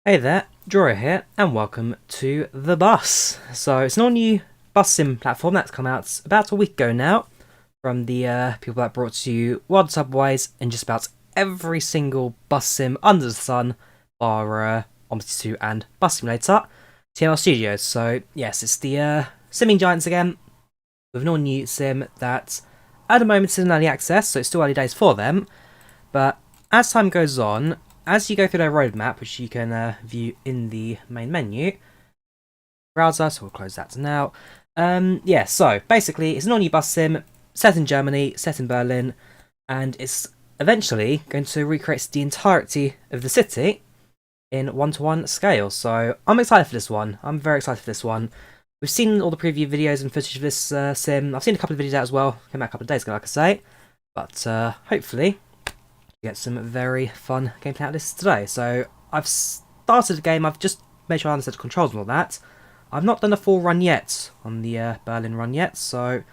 Hey there, Drawyah here, and welcome to The Bus. So it's an all-new bus sim platform that's come out about a week ago now from the people that brought to you World Subways and just about every single bus sim under the sun, bar OMSI 2 and Bus Simulator, TML Studios. So yes, it's the simming giants again with an all-new sim that at the moment is in early access, so it's still early days for them, but as time goes on, as you go through their roadmap, which you can view in the main menu, browser, so we'll close that now. Yeah, so basically, it's an all-new bus sim, set in Germany, set in Berlin, and it's eventually going to recreate the entirety of the city in one-to-one scale. So I'm excited for this one. I'm very excited for this one. We've seen all the preview videos and footage of this sim. I've seen a couple of videos out as well. Came out a couple of days ago, like I say. But hopefully get some very fun gameplay out of this today. So I've started the game, I've just made sure I understand the controls and all that. I've not done a full run yet on the Berlin run yet, so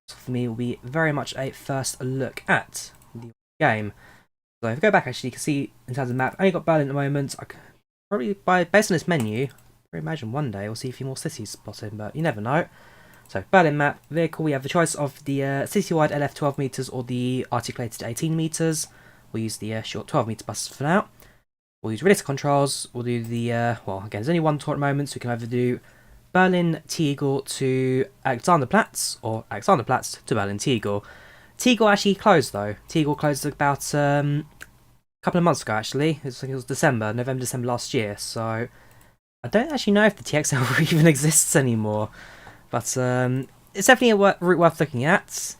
for me it will be very much a first look at the game. So if I go back, actually, you can see in terms of map, I only got Berlin at the moment. I could probably, based on this menu, I imagine one day we'll see a few more cities spotted, but you never know. So Berlin map, vehicle, we have the choice of the Citywide LF 12 meters or the articulated 18 meters. We'll use the short 12 meter bus for now. We'll use realistic controls. We'll do the, well, again, there's only one tour at the moment, so we can either do Berlin Tegel to Alexanderplatz or Alexanderplatz to Berlin Tegel. Tegel actually closed though. Tegel closed about a couple of months ago actually. I think it was December, November, December last year. So I don't actually know if the TXL even exists anymore. But it's definitely a route worth looking at.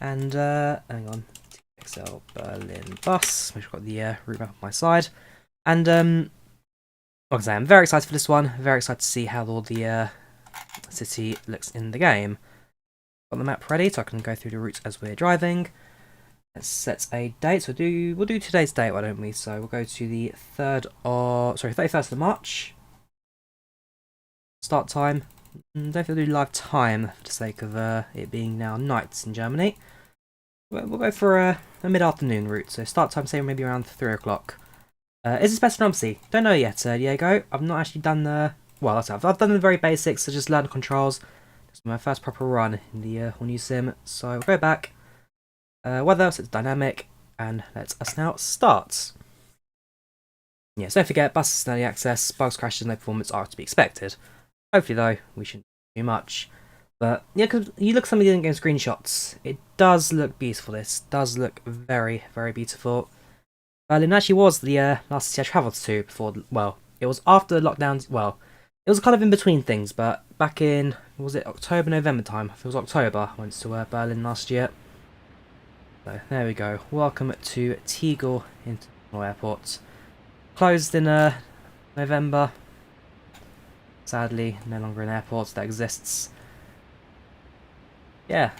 And hang on. XL Berlin bus, which I've got the route map on my side. And like I say, I'm very excited for this one. Very excited to see how all the city looks in the game. Got the map ready, so I can go through the routes as we're driving. Let's set a date. So we'll do today's date, why don't we? So we'll go to the 31st of March. Start time. Don't think we'll do live time for the sake of it being now night in Germany. We'll go for a mid-afternoon route, so start time, say maybe around 3 o'clock. Is this better than OMSI? Don't know yet, Diego. I've not actually done the... Well, I've done the very basics, so just learn the controls. This is my first proper run in the whole new sim, so we'll go back. Weather, set to dynamic, and let us now start. Yes, don't forget, buses in early access, bugs, crashes, no performance are to be expected. Hopefully, though, we shouldn't do too much. But yeah, because you look at some of the in-game screenshots, it does look beautiful. This does look very, very beautiful. Berlin actually was the last city I travelled to before. Well, it was after lockdowns. Well, it was kind of in between things. But back in, was it October, November time? I think it was October. I went to Berlin last year. So there we go. Welcome to Tegel International Airport. Closed in November. Sadly, no longer an airport that exists. Yeah,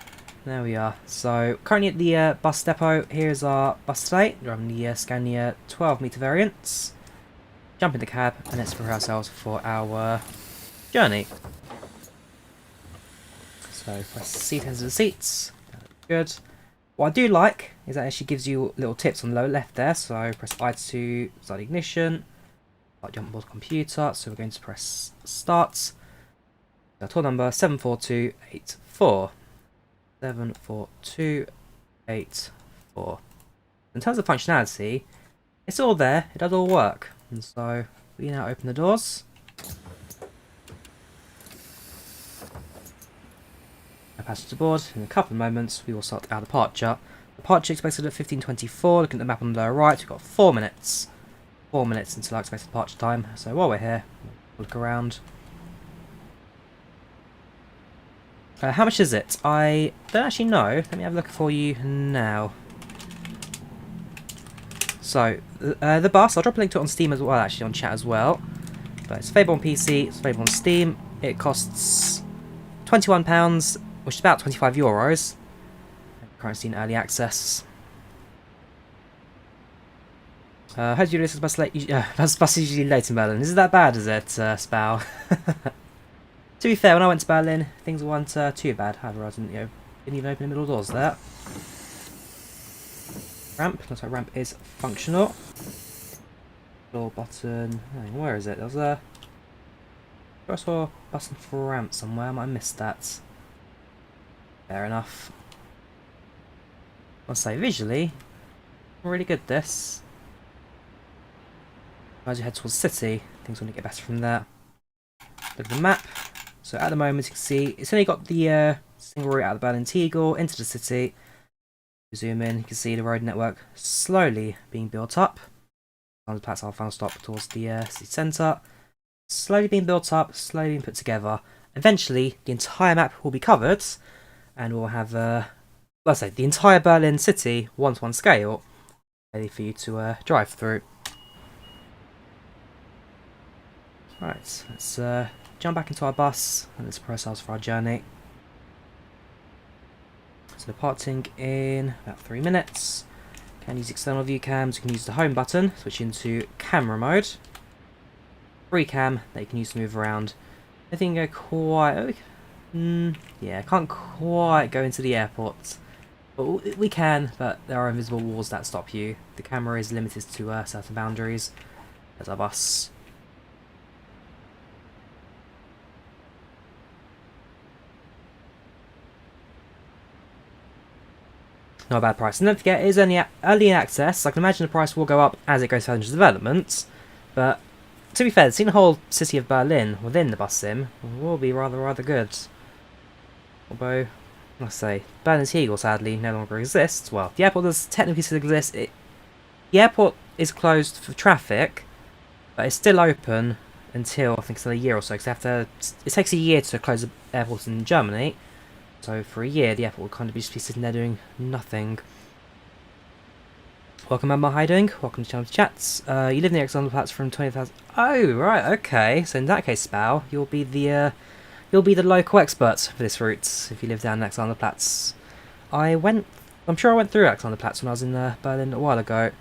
there we are. So, currently at the bus depot, here's our bus today. Driving the Scania 12 meter variants. Jump in the cab and let's prepare ourselves for our journey. So, press seat into the seats. Good. What I do like is that it actually gives you little tips on the lower left there. So, press I to start ignition. I'll jump aboard the computer. So, we're going to press start. So, tour number 74284. 74284. In terms of functionality, it's all there, it does all work. And so we now open the doors. A passenger aboard. In a couple of moments we will start our departure. Departure expected at 15:24. Looking at the map on the lower right, we've got 4 minutes. 4 minutes until our expected departure time. So while we're here, we'll look around. How much is it? I don't actually know. Let me have a look for you now. So, the bus, I'll drop a link to it on Steam as well, actually, on chat as well. But it's available on PC, it's available on Steam. It costs £21, which is about €25. Currently in early access. How do you do this? Bus is usually late in Berlin. Is it that bad, is it, Spow? To be fair, when I went to Berlin, things weren't too bad. However, I didn't even open the middle doors there. Ramp. Looks like ramp is functional. Floor button. Hang on, where is it? There was a... I saw a button for ramp somewhere. I might have missed that. Fair enough. I'll say visually, really good this. As you head towards the city, things are going to get better from there. Look at the map. So at the moment you can see it's only got the single route out of the Berlin Tegel into the city. Zoom in, you can see the road network slowly being built up. On the Platz, our final stop towards the city centre. Slowly being built up, slowly being put together. Eventually, the entire map will be covered, and we'll have, let's say, the entire Berlin city, 1-to-1 scale, ready for you to drive through. Right, let's jump back into our bus, and let's prepare ourselves for our journey. So departing in about 3 minutes. Can use external view cams, you can use the home button, switch into camera mode. Free cam that you can use to move around. I think go quite... yeah, can't quite go into the airport. But we can, but there are invisible walls that stop you. The camera is limited to certain boundaries. There's our bus. Not a bad price. And don't forget, it is only early access. I can imagine the price will go up as it goes further into development. But to be fair, seeing the whole city of Berlin within the bus sim will be rather good. Although, let's say, Berlin Tegel sadly no longer exists. Well, the airport does technically still exist. The airport is closed for traffic, but it's still open until I think it's a year or so. Because it takes a year to close the airport in Germany. So for a year, the airport will kind of just be sitting there doing nothing. Welcome, Emma. How you doing? Welcome to Channel Chats. You live near Alexanderplatz from 20,000. Oh, right, okay. So in that case, Spow, you'll be the local expert for this route if you live down Alexanderplatz. I'm sure I went through Alexanderplatz when I was in Berlin a while ago.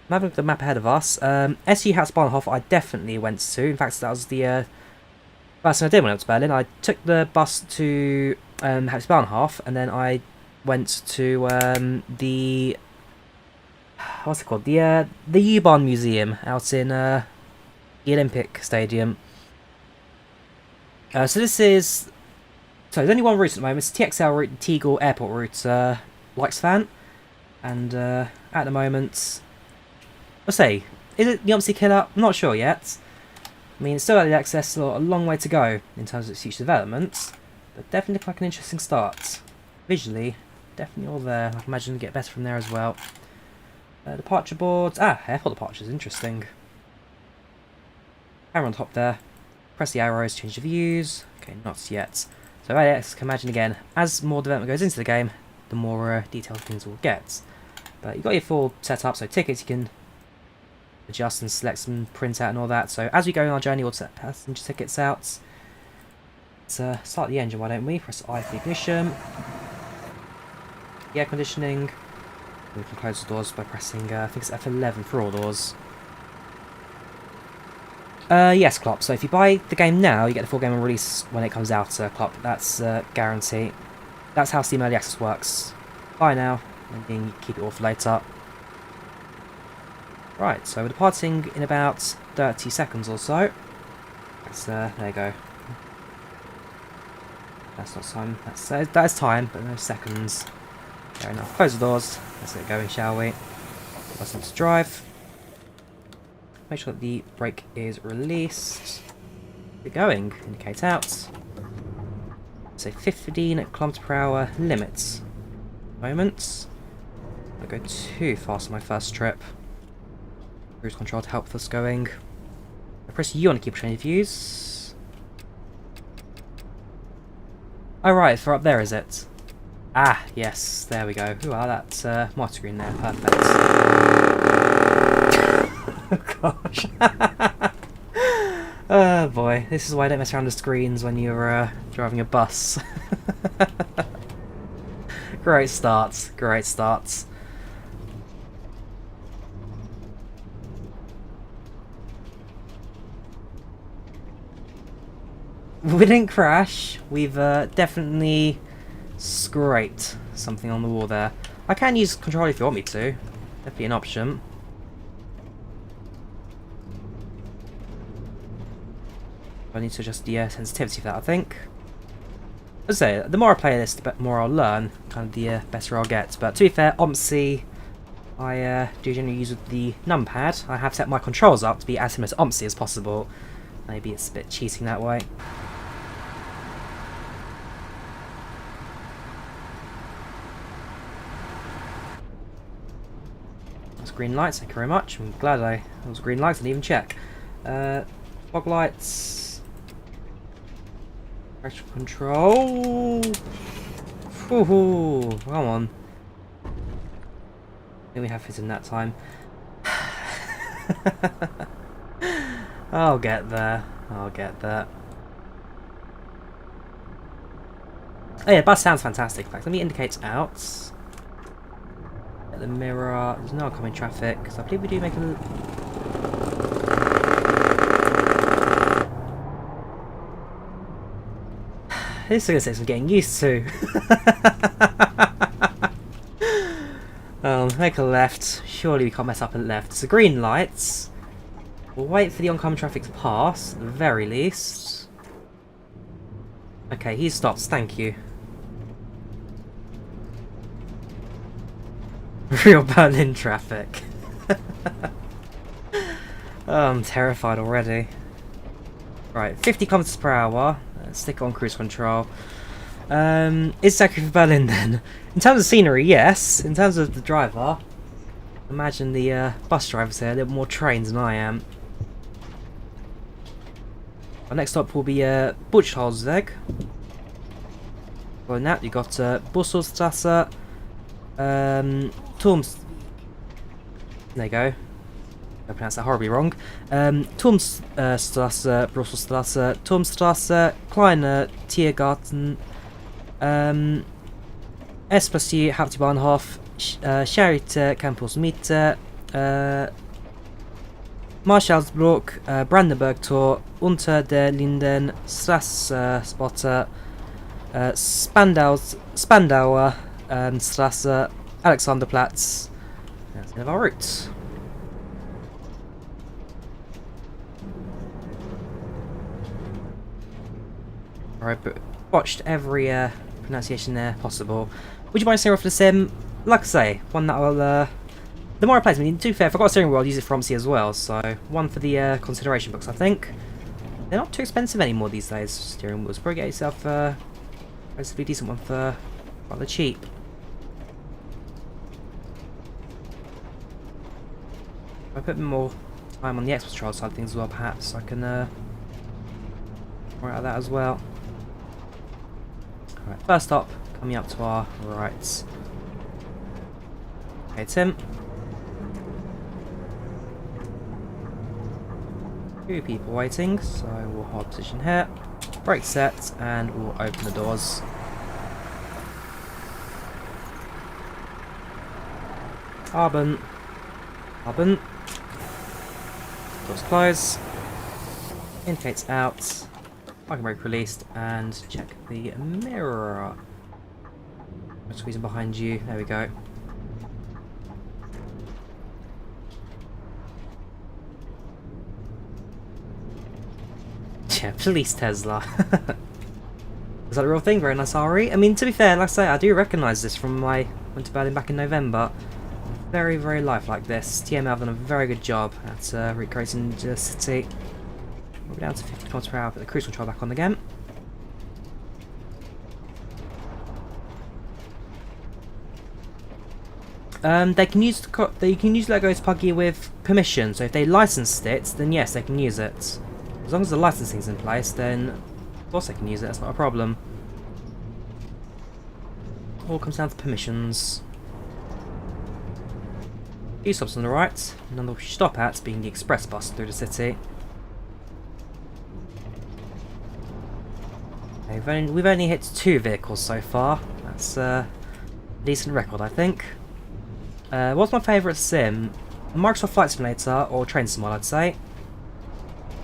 I'm having the map ahead of us. SU Hauptbahnhof I definitely went to. In fact, that was the first thing I did when I went to Berlin. I took the bus to Hauptbahnhof, and then I went to the what's it called? The U-Bahn Museum out in the Olympic Stadium. So there's only one route at the moment. It's the TXL route, the Tegel Airport route, Leixfan, and at the moment, let's say, is it the OMSI killer? I'm not sure yet. I mean, it's still early access, so a long way to go in terms of its future development. But definitely looks like an interesting start. Visually, definitely all there. I can imagine it'll get better from there as well. Departure boards. Airport departures, interesting. Camera on top there. Press the arrows, change the views. Okay, not yet. So I can imagine again, as more development goes into the game, the more detailed things will get. But you've got your full setup, so tickets you can adjust and select and print out and all that. So as we go on our journey, we'll set passenger tickets out. Let's start the engine, why don't we? Press I for ignition. The air conditioning. We can close the doors by pressing, I think it's F11 for all doors. Yes, Klopp. So if you buy the game now, you get the full game on release when it comes out, Klopp. That's guarantee. That's how Steam Early Access works. Buy now, and then you keep it all for later. Right, so we're departing in about 30 seconds or so. That's, there you go. That's not time. That is time, but no seconds. Fair enough. Close the doors. Let's get going, shall we? Button to drive. Make sure that the brake is released. We're going. Indicate out. Say 15 km/h limits. Moment. I go too fast on my first trip. Cruise control to help with us going. I press U on the keyboard to change views. Oh right, for up there is it? Ah, yes, there we go. Ooh, that's my screen there, perfect. Oh gosh. Oh boy, this is why I don't mess around with screens when you're driving a bus. Great starts, great starts. We didn't crash, we've definitely scraped something on the wall there. I can use control if you want me to, definitely an option. I need to adjust the sensitivity for that, I think. As I say, the more I play this, the more I'll learn, kind of the better I'll get. But to be fair, OMSI, I do generally use with the numpad. I have set my controls up to be as similar to OMSI as possible. Maybe it's a bit cheating that way. That's green lights, thank you very much. I'm glad I was green lights, I didn't even check. Fog lights. Traction control. Woohoo! Come on. I think we have it in that time. I'll get there. I'll get there. Oh yeah, bus sounds fantastic. In fact, let me indicate out. At the mirror. There's no oncoming traffic, because I believe we do make a. This is going to take some getting used to. Make a left. Surely we can't mess up a left. So green lights. We'll wait for the oncoming traffic to pass, at the very least. Okay, he stops. Thank you. Real Berlin traffic. Oh, I'm terrified already. Right, 50 kilometers per hour. Stick on cruise control. Is Zachary for Berlin then? In terms of scenery, yes. In terms of the driver, imagine the bus drivers here a little more trained than I am. Our next stop will be Buchholzweg. Following that, you got Busselstrasse, Turms. There you go. I pronounced that horribly wrong. Turmstrasse, Brusselstrasse, Turmstrasse, Kleine Tiergarten, Esplacie Hauptbahnhof, Charité Campus Mitte, Marschallsbruck, Brandenburg Tor, Unter der Linden, Strasse, Spandauer Strasse, Alexanderplatz. That's the end of our route. Alright, but watched every pronunciation there possible. Would you mind steering off the sim? Like I say, one that I'll the more I play, I mean, to be fair, if I've got a steering wheel, I'll use it for OMSI as well, so one for the consideration books, I think. They're not too expensive anymore these days, steering wheels. Probably get yourself a relatively decent one for rather cheap. If I put more time on the Xbox trial side of things as well, perhaps I can more out of that as well. Alright, first stop, coming up to our right. Okay, Tim. Two people waiting, so we'll hold position here. Brake set, and we'll open the doors. Carbon. Carbon. Doors close. Indicates out. Parking brake released, and check the mirror. I'm squeezing behind you. There we go. Yeah, police Tesla. Is that a real thing? Very nice RE. I mean, to be fair, like I say, I do recognise this from my went to Berlin back in November. Very, very lifelike this. TML have done a very good job at recreating the city. We're down to 50 km per hour, put the cruise control back on again. They can use Lego to Puggy with permission. So if they licensed it, then yes, they can use it. As long as the licensing's in place, then of course they can use it. That's not a problem. All comes down to permissions. A few stops on the right. None we stop at being the express bus through the city. We've only hit 2 vehicles so far. That's a decent record, I think. What's my favourite sim? Microsoft Flight Simulator or Train Sim, I'd say.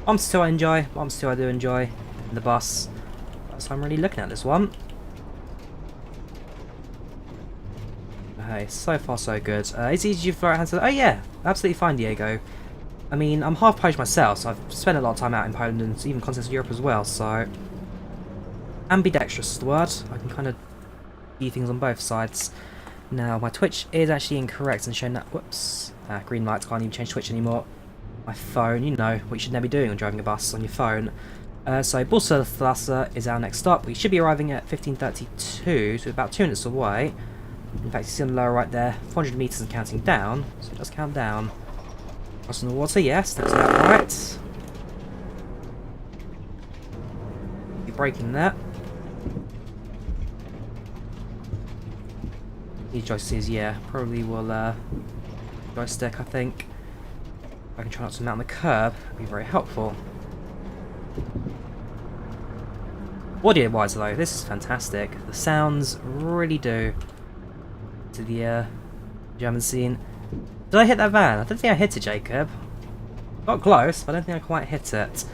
OMSI 2 I enjoy. OMSI 2 I do enjoy. The bus. So I'm really looking at this one. Hey, so far so good. It's easy to fly around. Oh yeah, absolutely fine, Diego. I mean, I'm half Polish myself, so I've spent a lot of time out in Poland and even continental Europe as well, so... ambidextrous is the word. I can kind of do things on both sides. Now, my Twitch is actually incorrect and showing that... whoops. Green lights, can't even change Twitch anymore. My phone, you know what you should never be doing when driving a bus on your phone. So, Bussstrasse is our next stop. We should be arriving at 15:32, so about 2 minutes away. In fact, you see on the lower right there, 400 metres and counting down, so it does count down. Crossing the water, yes, that's about right. You're braking that. These joysticks, yeah, probably will joystick, I think. If I can try not to mount the curb, it'd be very helpful. Audio-wise though, this is fantastic. The sounds really do to the German scene. Did I hit that van? I don't think I hit it, Jacob. Got close, but I don't think I quite hit it.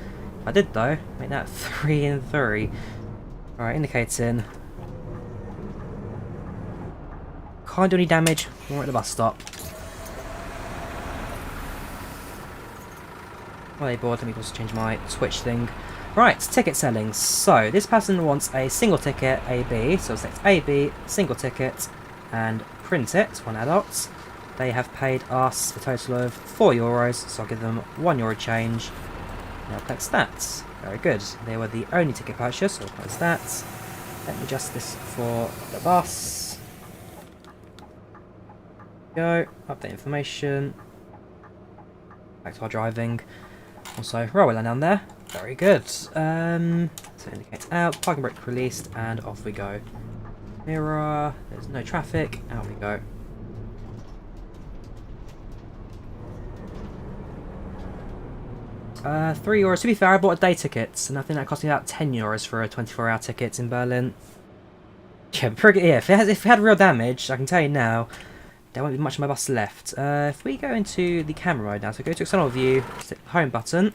I did though. Make that 3 and 3. Alright, indicating. Can't do any damage. We're at the bus stop. Well, they bored. Let me also change my Twitch thing. Right, ticket selling. So, this person wants a single ticket, AB. So, select AB, single ticket, and print it. One adult. They have paid us a total of €4, so I'll give them €1 change. Now collect that. Very good. They were the only ticket purchase, so we'll close that. Let me adjust this for the bus. Go. Update information. Back to our driving. Also, railway line down there. Very good. So indicates out, parking brake released, and off we go. Mirror. There's no traffic. Out we go. €3. To be fair, I bought a day ticket, and I think that cost me about €10 for a 24-hour ticket in Berlin. Yeah, if it had real damage, I can tell you now, there won't be much of my bus left. If we go into the camera mode now, so go to external view, click the home button.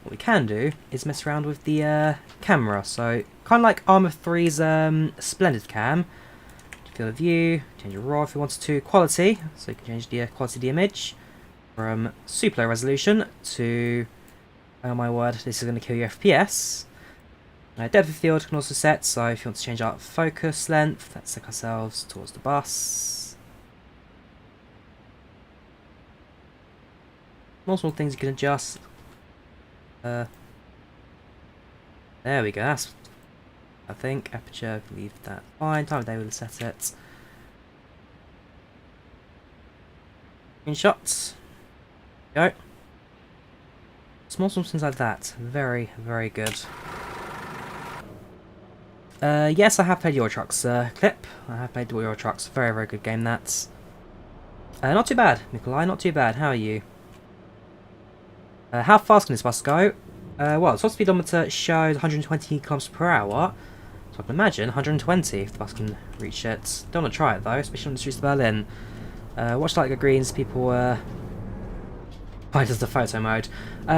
What we can do is mess around with the camera. So kind of like Armour 3's Splendid Cam. Field of view, change the RAW if you wanted to. Quality, so you can change the quality of the image from super low resolution to, oh my word, this is going to kill your FPS. Depth of field can also set, so if you want to change our focus length, let's stick ourselves towards the bus. More small things you can adjust. There we go, that's, I think, aperture, leave that fine, time of day we'll set it. Screenshots. Go. Small things like that, very, very good. Yes, I have played Euro Trucks clip. I have played Euro Trucks. Very, very good game, that's. Not too bad, Nikolai, not too bad. How are you? How fast can this bus go? Well, the top speedometer shows 120 km per hour. So I can imagine 120 if the bus can reach it. Don't want to try it though, especially on the streets of Berlin. Watch like the greens, people find us the photo mode.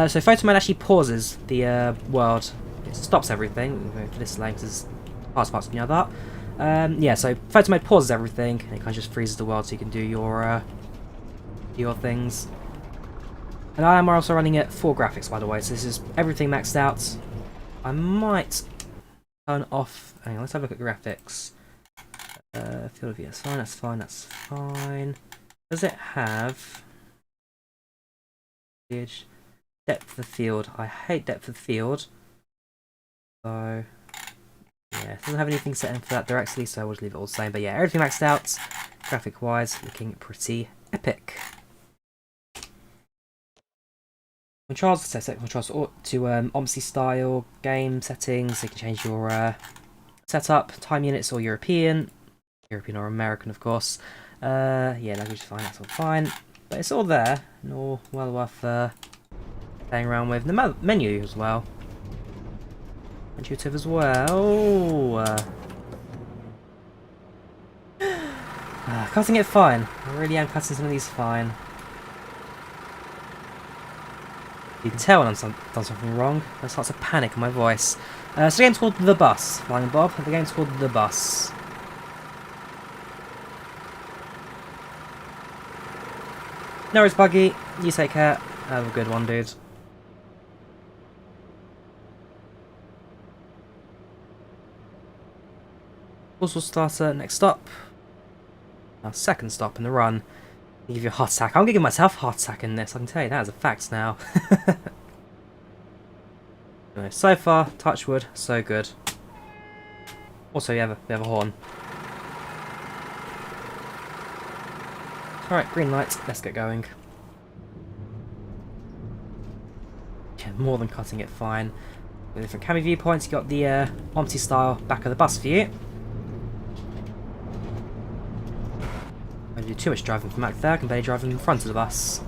So photo mode actually pauses the world. It stops everything. We'll go for this lane because parts from the other. Yeah, so photo mode pauses everything, and it kind of just freezes the world so you can do your things. And I am also running at 4 graphics, by the way, so this is everything maxed out. I might turn off. Hang on, let's have a look at graphics. Field of view, that's fine, that's fine, that's fine. Does it have depth of field? I hate depth of field. So yeah, it doesn't have anything set in for that directly, so we'll just leave it all the same. But yeah, everything maxed out, graphic wise, looking pretty epic. Controls, set controls to OMSI style game settings. So you can change your setup, time units or European or American, of course. Yeah, language is fine, that's all fine. But it's all there, and all well worth playing around with. The menu as well. Intuitive as well. Cutting it fine. I really am cutting some of these fine. You can tell when I've done something wrong. There starts to panic in my voice. So the game's called The Bus. Flying Bob. The game's called The Bus. No worries, Buggy. You take care. Have a good one, dude. Also start next stop. Our second stop in the run. I'll give you a heart attack. I'm gonna give myself a heart attack in this, I can tell you that as a fact now. Anyway, so far, touch wood, so good. Also, we have a horn. Alright, green light, let's get going. Yeah, more than cutting it fine. With different camera viewpoints, you got the OMSI style back of the bus view. I don't do too much driving from back there, I can barely drive in front of the bus.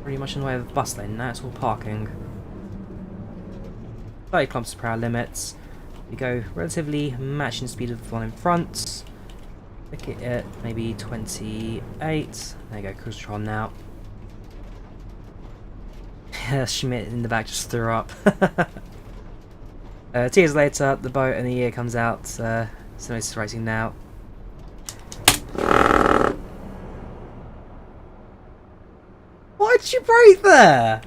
Pretty much in the way of the bus lane now, it's all parking. 30 kilometers per hour limits. We go relatively matching speed of the one in front. Pick it at maybe 28. There you go, cruise control now. Schmidt in the back just threw up. 2 years later, the boat and the year comes out. So it's racing now. Why did you brake there?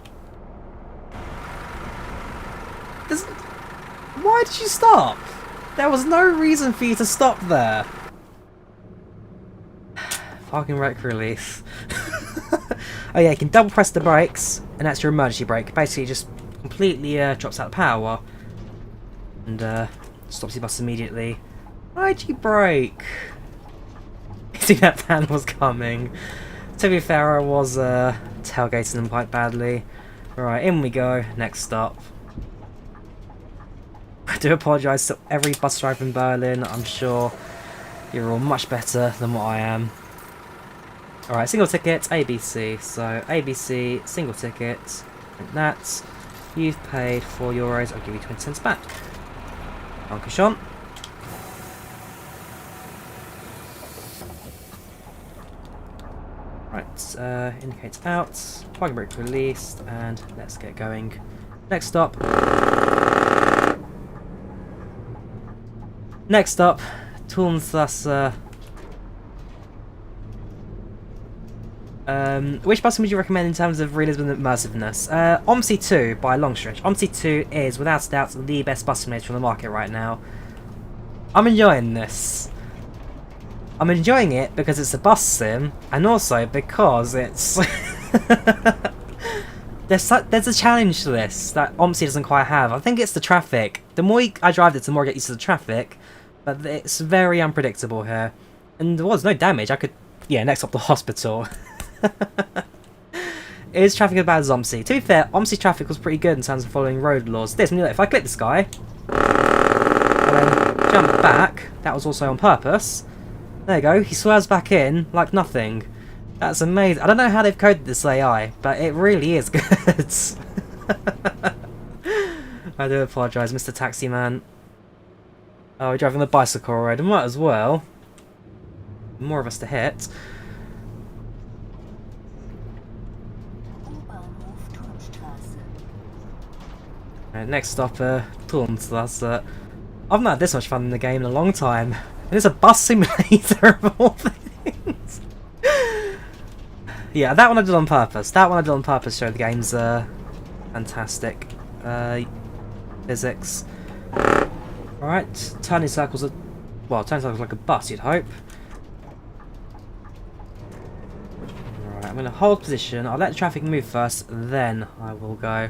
Why did you stop? There was no reason for you to stop there. Parking brake release. Oh yeah, you can double press the brakes, and that's your emergency brake. Basically, it just completely drops out the power and stops your bus immediately. Why'd you brake? You see that van was coming. To be fair, I was tailgating them quite badly. Right, in we go. Next stop. I do apologise to every bus driver in Berlin. I'm sure you're all much better than what I am. Alright, single ticket, ABC. So, ABC, single ticket, and that. You've paid €4, I'll give you 20 cents back. Dankeschön. Right, indicates out, parking brake released, and let's get going. Next stop. Next up, Turmstrasse. Which bus would you recommend in terms of realism and immersiveness? OMSI 2 by a long stretch. OMSI 2 is without a doubt the best bus simulator on the market right now. I'm enjoying this. I'm enjoying it because it's a bus sim, and also because it's there's a challenge to this that OMSI doesn't quite have. I think it's the traffic. The more I drive it, the more I get used to the traffic. But it's very unpredictable here, and there was no damage. I could, yeah, next up the hospital. Is traffic as bad as OMSI? To be fair, OMSI traffic was pretty good in terms of following road laws. If I click this guy and then jump back, that was also on purpose. There you go. He swerves back in like nothing. That's amazing. I don't know how they've coded this AI, but it really is good. I do apologise, Mr. Taxi Man. Oh, we're driving the bicycle already. Might as well. More of us to hit. Next stop, Turmstrasse. I've not had this much fun in the game in a long time. And it's a bus simulator of all things. Yeah, that one I did on purpose. That one I did on purpose to show the game's fantastic. Physics. Alright, turning circles are... well, turning circles like a bus, you'd hope. Alright, I'm going to hold position. I'll let the traffic move first, then I will go.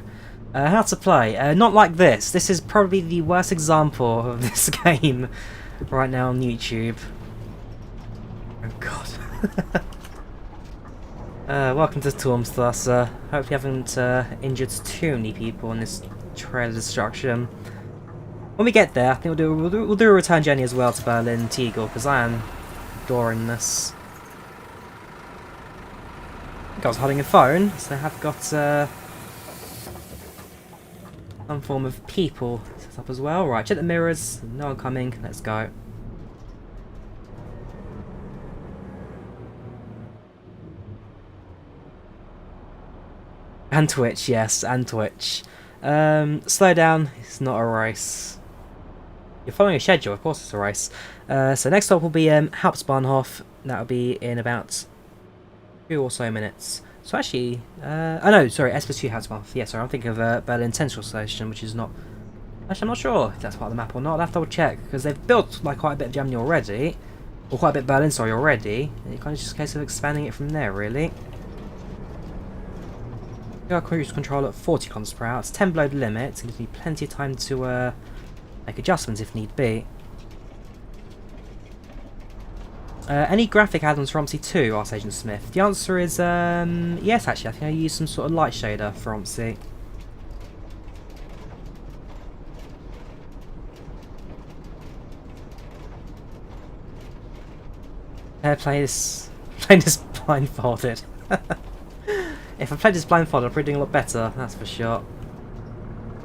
How to play? Not like this. This is probably the worst example of this game right now on YouTube. Oh god. Welcome to Turmstrasse. Hope you haven't injured too many people in this trail of destruction. When we get there, I think we'll do a return journey as well to Berlin, Tegel, because I am adoring this. I think I was holding a phone, so I have got some form of people set up as well. Right, check the mirrors. No one coming. Let's go. And Twitch, yes, and Twitch. Slow down. It's not a race. You're following a schedule, of course it's a race. So next stop will be Hauptbahnhof. That'll be in about 2 or so minutes. So actually, oh no, sorry, S+2 has one. Yeah, sorry, I'm thinking of Berlin Central Station, which is not. Actually, I'm not sure if that's part of the map or not. I'll have to double check because they've built like quite a bit of Germany already, or quite a bit of Berlin, sorry, already. And it's kind of just a case of expanding it from there, really. We got cruise control at 40 kilometers per hour. It's 10 below the limit. It gives me plenty of time to make adjustments if need be. Any graphic add-ons for OMSI 2, asked Agent Smith? The answer is yes, actually. I think I used some sort of light shader for OMSI. Playing this blindfolded. If I played this blindfolded, I'd probably doing a lot better, that's for sure.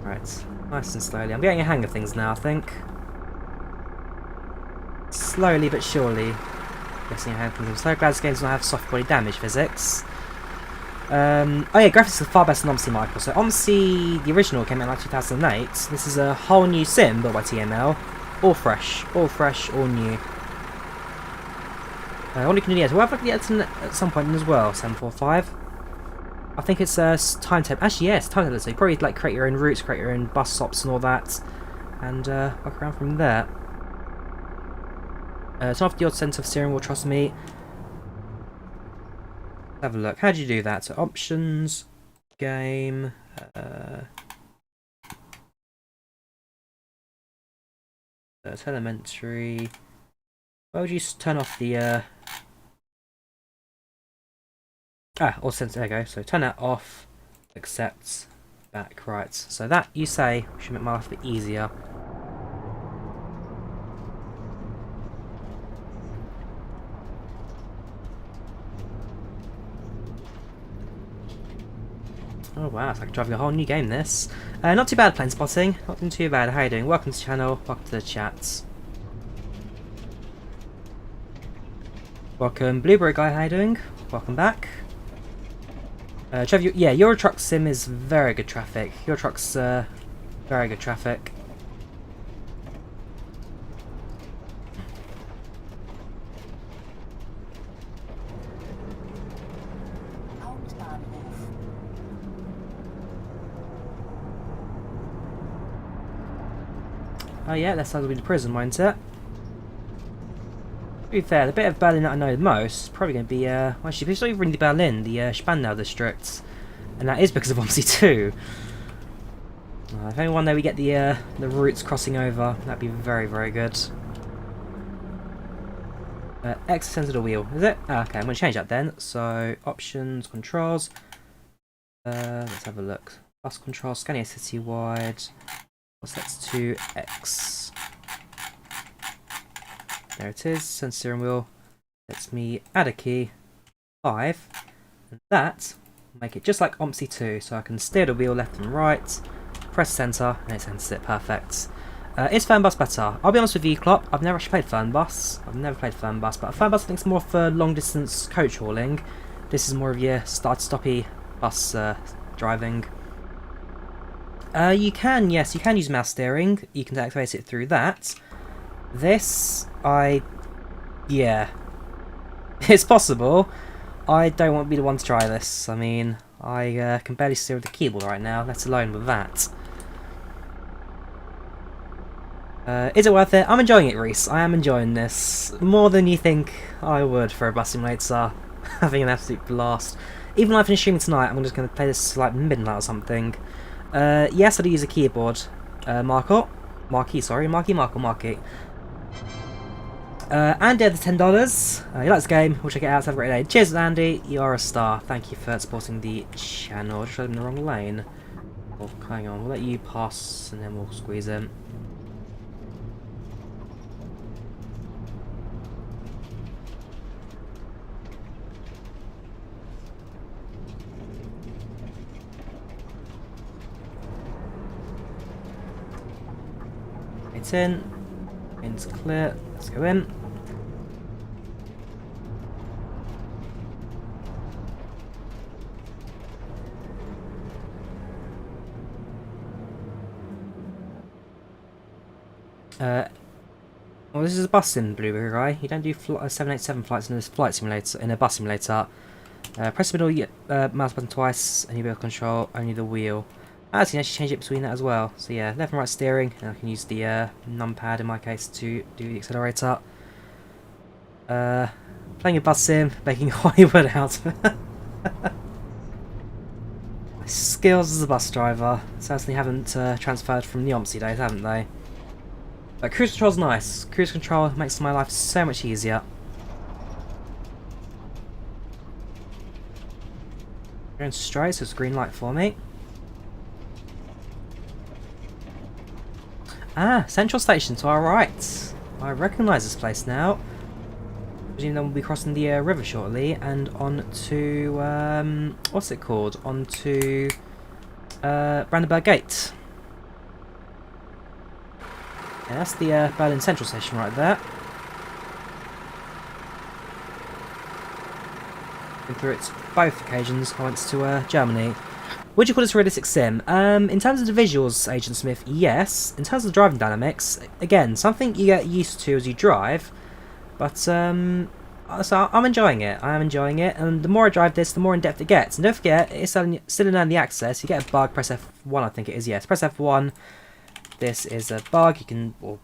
Right, nice and slowly. I'm getting a hang of things now, I think. Slowly but surely. Guessing a hang of things. I'm so glad this game does not have soft body damage physics. Oh yeah, graphics are far better than OMSI, Michael. So OMSI, the original, came out in like 2008. This is a whole new sim built by TML. All fresh, all new. All you can do, yes, we'll have a look at it at some point as well, 745. I think it's timetable. Actually, yes, timetable. So you probably like create your own routes, create your own bus stops and all that, and walk around from there. Turn off the odd sense of steering wheel, trust me. Have a look. How do you do that? So options, game, telemetry. Why would you turn off the all sense, there you go. So turn that off, accept, back, right. So that, you say, should make my life a bit easier. Oh wow, it's like driving a whole new game, this. Not too bad, plane spotting. Not doing too bad. How are you doing? Welcome to the channel, welcome to the chat. Welcome, Blueberry Guy, how you doing? Welcome back. Trevor, yeah, Euro Truck Sim is very good traffic. Euro Truck's very good traffic. Oh yeah, that sounds like the prison, won't it? To be fair, the bit of Berlin that I know the most is probably going to be, well, actually, it's not even really Berlin, the Spandau district. And that is because of OMSI 2. If only one day we get the routes crossing over, that'd be very, very good. X centered wheel, is it? Ah, okay, I'm going to change that then. So, options, controls. Let's have a look. Bus control, Scania Citywide. What's that to X? There it is, center steering wheel. Lets me add a key, 5, and that will make it just like OMSI 2, so I can steer the wheel left and right, press center, and it centers it perfect. Is Fernbus better? I'll be honest with you, Klopp, I've never actually played Fernbus. I've never played Fernbus, but Fernbus I think is more for long distance coach hauling. This is more of your start-stoppy bus driving. You can use mouse steering. You can activate it through that. This, yeah, it's possible. I don't want to be the one to try this. I mean, I can barely steer with the keyboard right now, let alone with that. Is it worth it? I'm enjoying it, Reese. I am enjoying this more than you think I would for a bus simulator. Having an absolute blast. Even though I finish streaming tonight, I'm just going to play this like midnight or something. Yes, I do use a keyboard. Marky. Andy had the $10. He likes the game. We'll check it out. Have a great day. Cheers, Andy. You are a star. Thank you for supporting the channel. Just in the wrong lane. Oh, hang on. We'll let you pass and then we'll squeeze in. It's in. In's clear. Let's go in. Well, this is a bus sim, Blueberry Guy. You don't do 787 flights in a flight simulator, in a bus simulator. Press the middle mouse button twice, and you'll be able to control only the wheel. I can actually change it between that as well. So yeah, left and right steering, and I can use the numpad in my case to do the accelerator. Playing a bus sim, making Hollywood out. My skills as a bus driver certainly haven't transferred from the OMSI days, haven't they? But cruise control's nice. Cruise control makes my life so much easier. Going straight, so it's green light for me. Ah, Central Station to our right. I recognise this place now. Presumably then we'll be crossing the river shortly and on to what's it called? On to Brandenburg Gate. Yeah, that's the Berlin Central Station right there. Been through it both occasions. I went to Germany. Would you call this realistic sim? In terms of the visuals, Agent Smith, yes. In terms of the driving dynamics, again, something you get used to as you drive. But, so I'm enjoying it. I am enjoying it. And the more I drive this, the more in-depth it gets. And don't forget, it's still in early access. You get a bug, press F1, I think it is, yes. Press F1. This is a bug. You can, or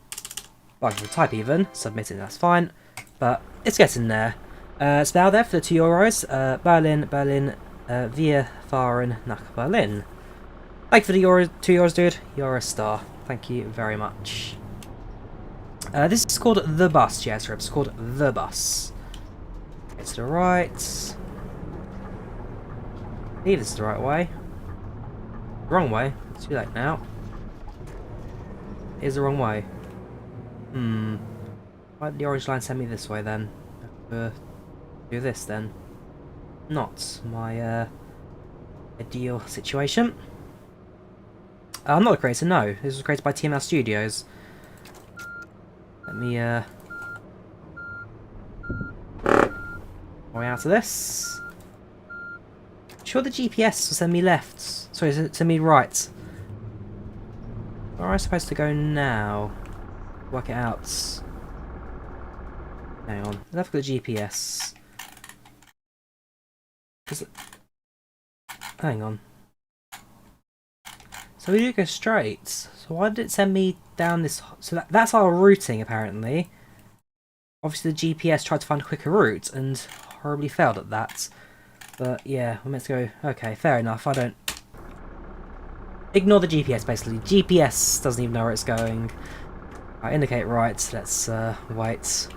bug of the type even. Submit it, that's fine. But it's getting there. It's now there for the €2. Berlin, wir fahren nach Berlin. Thank you for the €2, dude. You're a star. Thank you very much. This is called The Bus, yes, it's called The Bus. It's the right. I believe this is the right way. Wrong way. It's too late now. It is the wrong way. Why did the orange line send me this way then? Do this then. Not my ideal situation. I'm not the creator, no. This was created by TML Studios. Let me way out of this. Sure, the GPS will send me left. Sorry, send me right. Where am I supposed to go now? Work it out. Hang on. Let's look at the GPS. Hang on. So we do go straight. So why did it send me down this? So that's our routing apparently. Obviously the GPS tried to find a quicker route and horribly failed at that. But yeah, we're meant to go. Okay, fair enough. I don't ignore the GPS basically. GPS doesn't even know where it's going. I indicate right. Let's wait.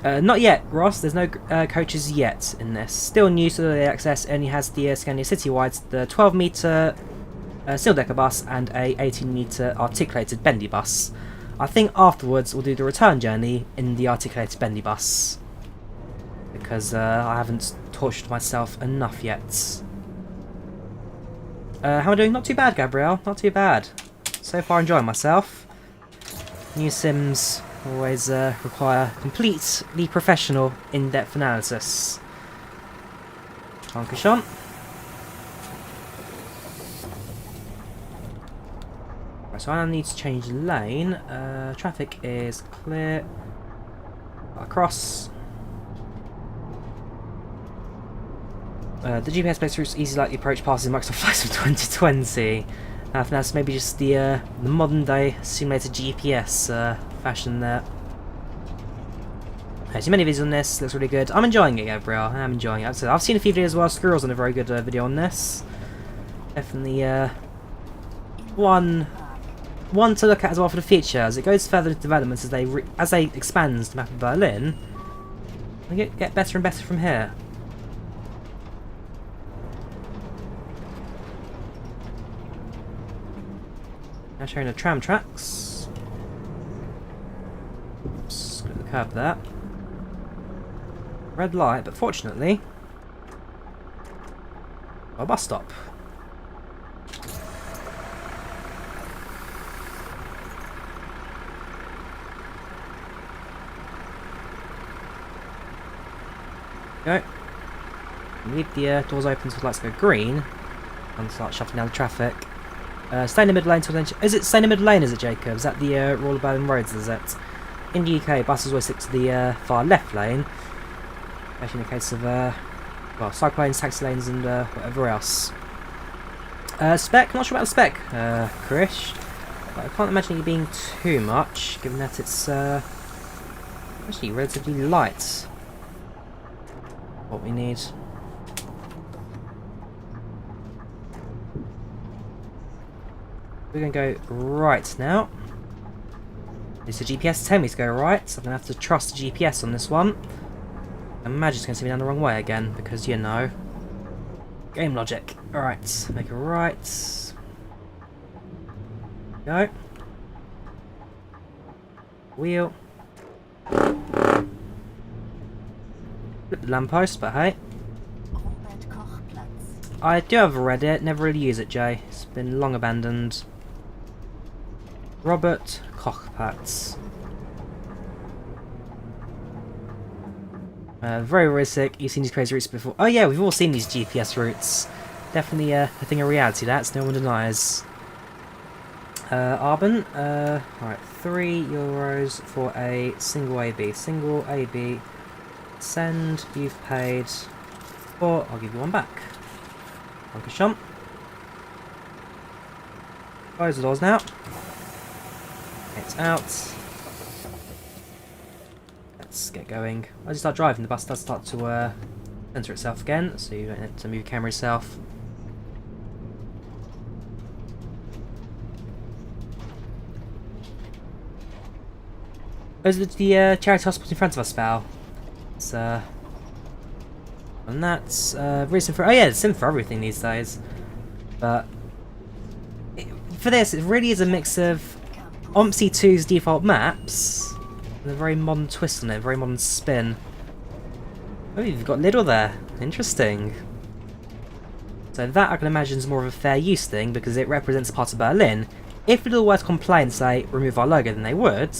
Not yet, Ross. There's no coaches yet in this. Still new to the access. Only has the Scania Citywide, the 12-metre single-decker bus, and a 18-metre articulated bendy bus. I think afterwards we'll do the return journey in the articulated bendy bus because I haven't tortured myself enough yet. How am I doing? Not too bad, Gabrielle. Not too bad. So far, enjoying myself. New sims always require completely professional, in-depth analysis. Dankeschön. Right, so I need to change lane. Traffic is clear. Across. The GPS-based routes easy like the approach passes Microsoft Flights of 2020. I think that's maybe just the modern-day simulated GPS fashion there. There's many videos on this, looks really good. I'm enjoying it, Gabriel. I am enjoying it. I've seen a few videos as well. Squirrel's done a very good video on this. Definitely one to look at as well for the future. As it goes further into development, as they expand the map of Berlin, we get better and better from here. Now showing the tram tracks. Oops, got the curb there. Red light, but fortunately, a bus stop. Go. Leave the doors open so the lights go green and start shuffling down the traffic. Stay in the middle lane till then. Is it stay in the middle lane? Is it, Jacob? Is that the Royal Berlin roads? Is it? in the UK, buses always stick to the far left lane, especially in the case of well, cycle lanes, taxi lanes, and whatever else. Spec, not sure about the spec, Krish, but I can't imagine it being too much, given that it's actually relatively light. What we need. We're going to go right now. It's the GPS telling me to go right, so I'm going to have to trust the GPS on this one. I imagine it's going to send me down the wrong way again, because, you know, game logic. Alright, make a right. Go. Wheel. Flip the lamppost, but hey. I do have read it, never really use it, Jay. It's been long abandoned. Robert Kochplatz. Very realistic. You've seen these crazy routes before. Oh yeah, we've all seen these GPS routes. Definitely a thing of reality, that's no one denies. Arbon, alright, €3 for a single AB. Single AB. Send, you've paid, or I'll give you one back. Dankeschön. Close the doors now. It's out. Let's get going. As you start driving, the bus does start to center itself again, so you don't have to move your camera yourself. Those are the charity hospital in front of us, pal. It's and that's reason for. Oh yeah, it's in for everything these days. But for this, it really is a mix of OMSI 2's default maps and a very modern twist on it, a very modern spin. Oh, you've got Lidl there. Interesting. So that I can imagine is more of a fair use thing because it represents a part of Berlin. If Lidl were to complain and say remove our logo, then they would.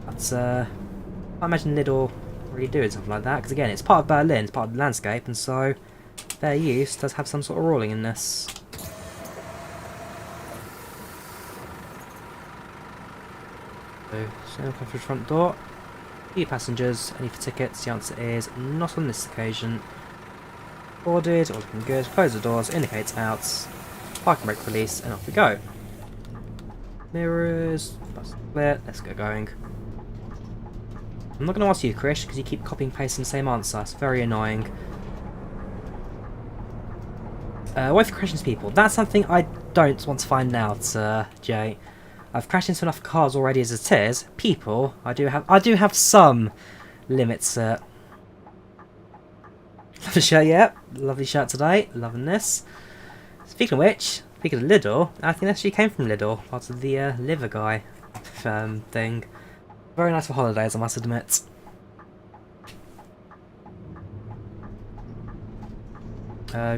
But I imagine Lidl really doing something like that because again, it's part of Berlin, it's part of the landscape, and so fair use does have some sort of ruling in this. So, come through the front door. Few passengers, any for tickets? The answer is not on this occasion. Boarded, all looking good. Close the doors, indicates out. Parking brake release, and off we go. Mirrors, bus clear, let's get going. I'm not going to ask you, Krish, because you keep copying and pasting the same answer. It's very annoying. Wait for crashing people. That's something I don't want to find out, Jay. I've crashed into enough cars already as it is. People, I do have some limits. Love the shirt, yeah. Lovely shirt today. Loving this. Speaking of which, speaking of Lidl, I think that actually came from Lidl, part of the liver guy thing. Very nice for holidays, I must admit.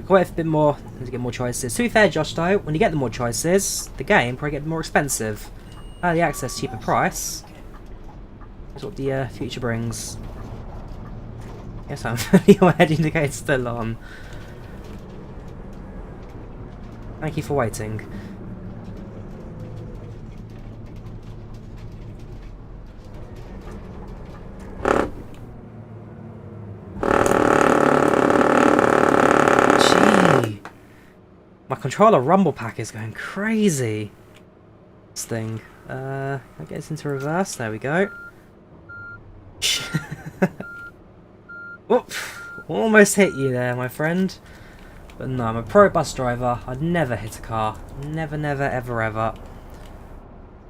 Quite a bit more to get more choices. To be fair, Josh, though, when you get the more choices, the game probably gets more expensive. Early access, cheaper price. That's what the future brings. Yes, I'm your head indicator still on. Thank you for waiting. My controller rumble pack is going crazy. This thing. That gets into reverse. There we go. Whoop! Almost hit you there, my friend. But no, I'm a pro bus driver. I'd never hit a car. Never, never, ever, ever.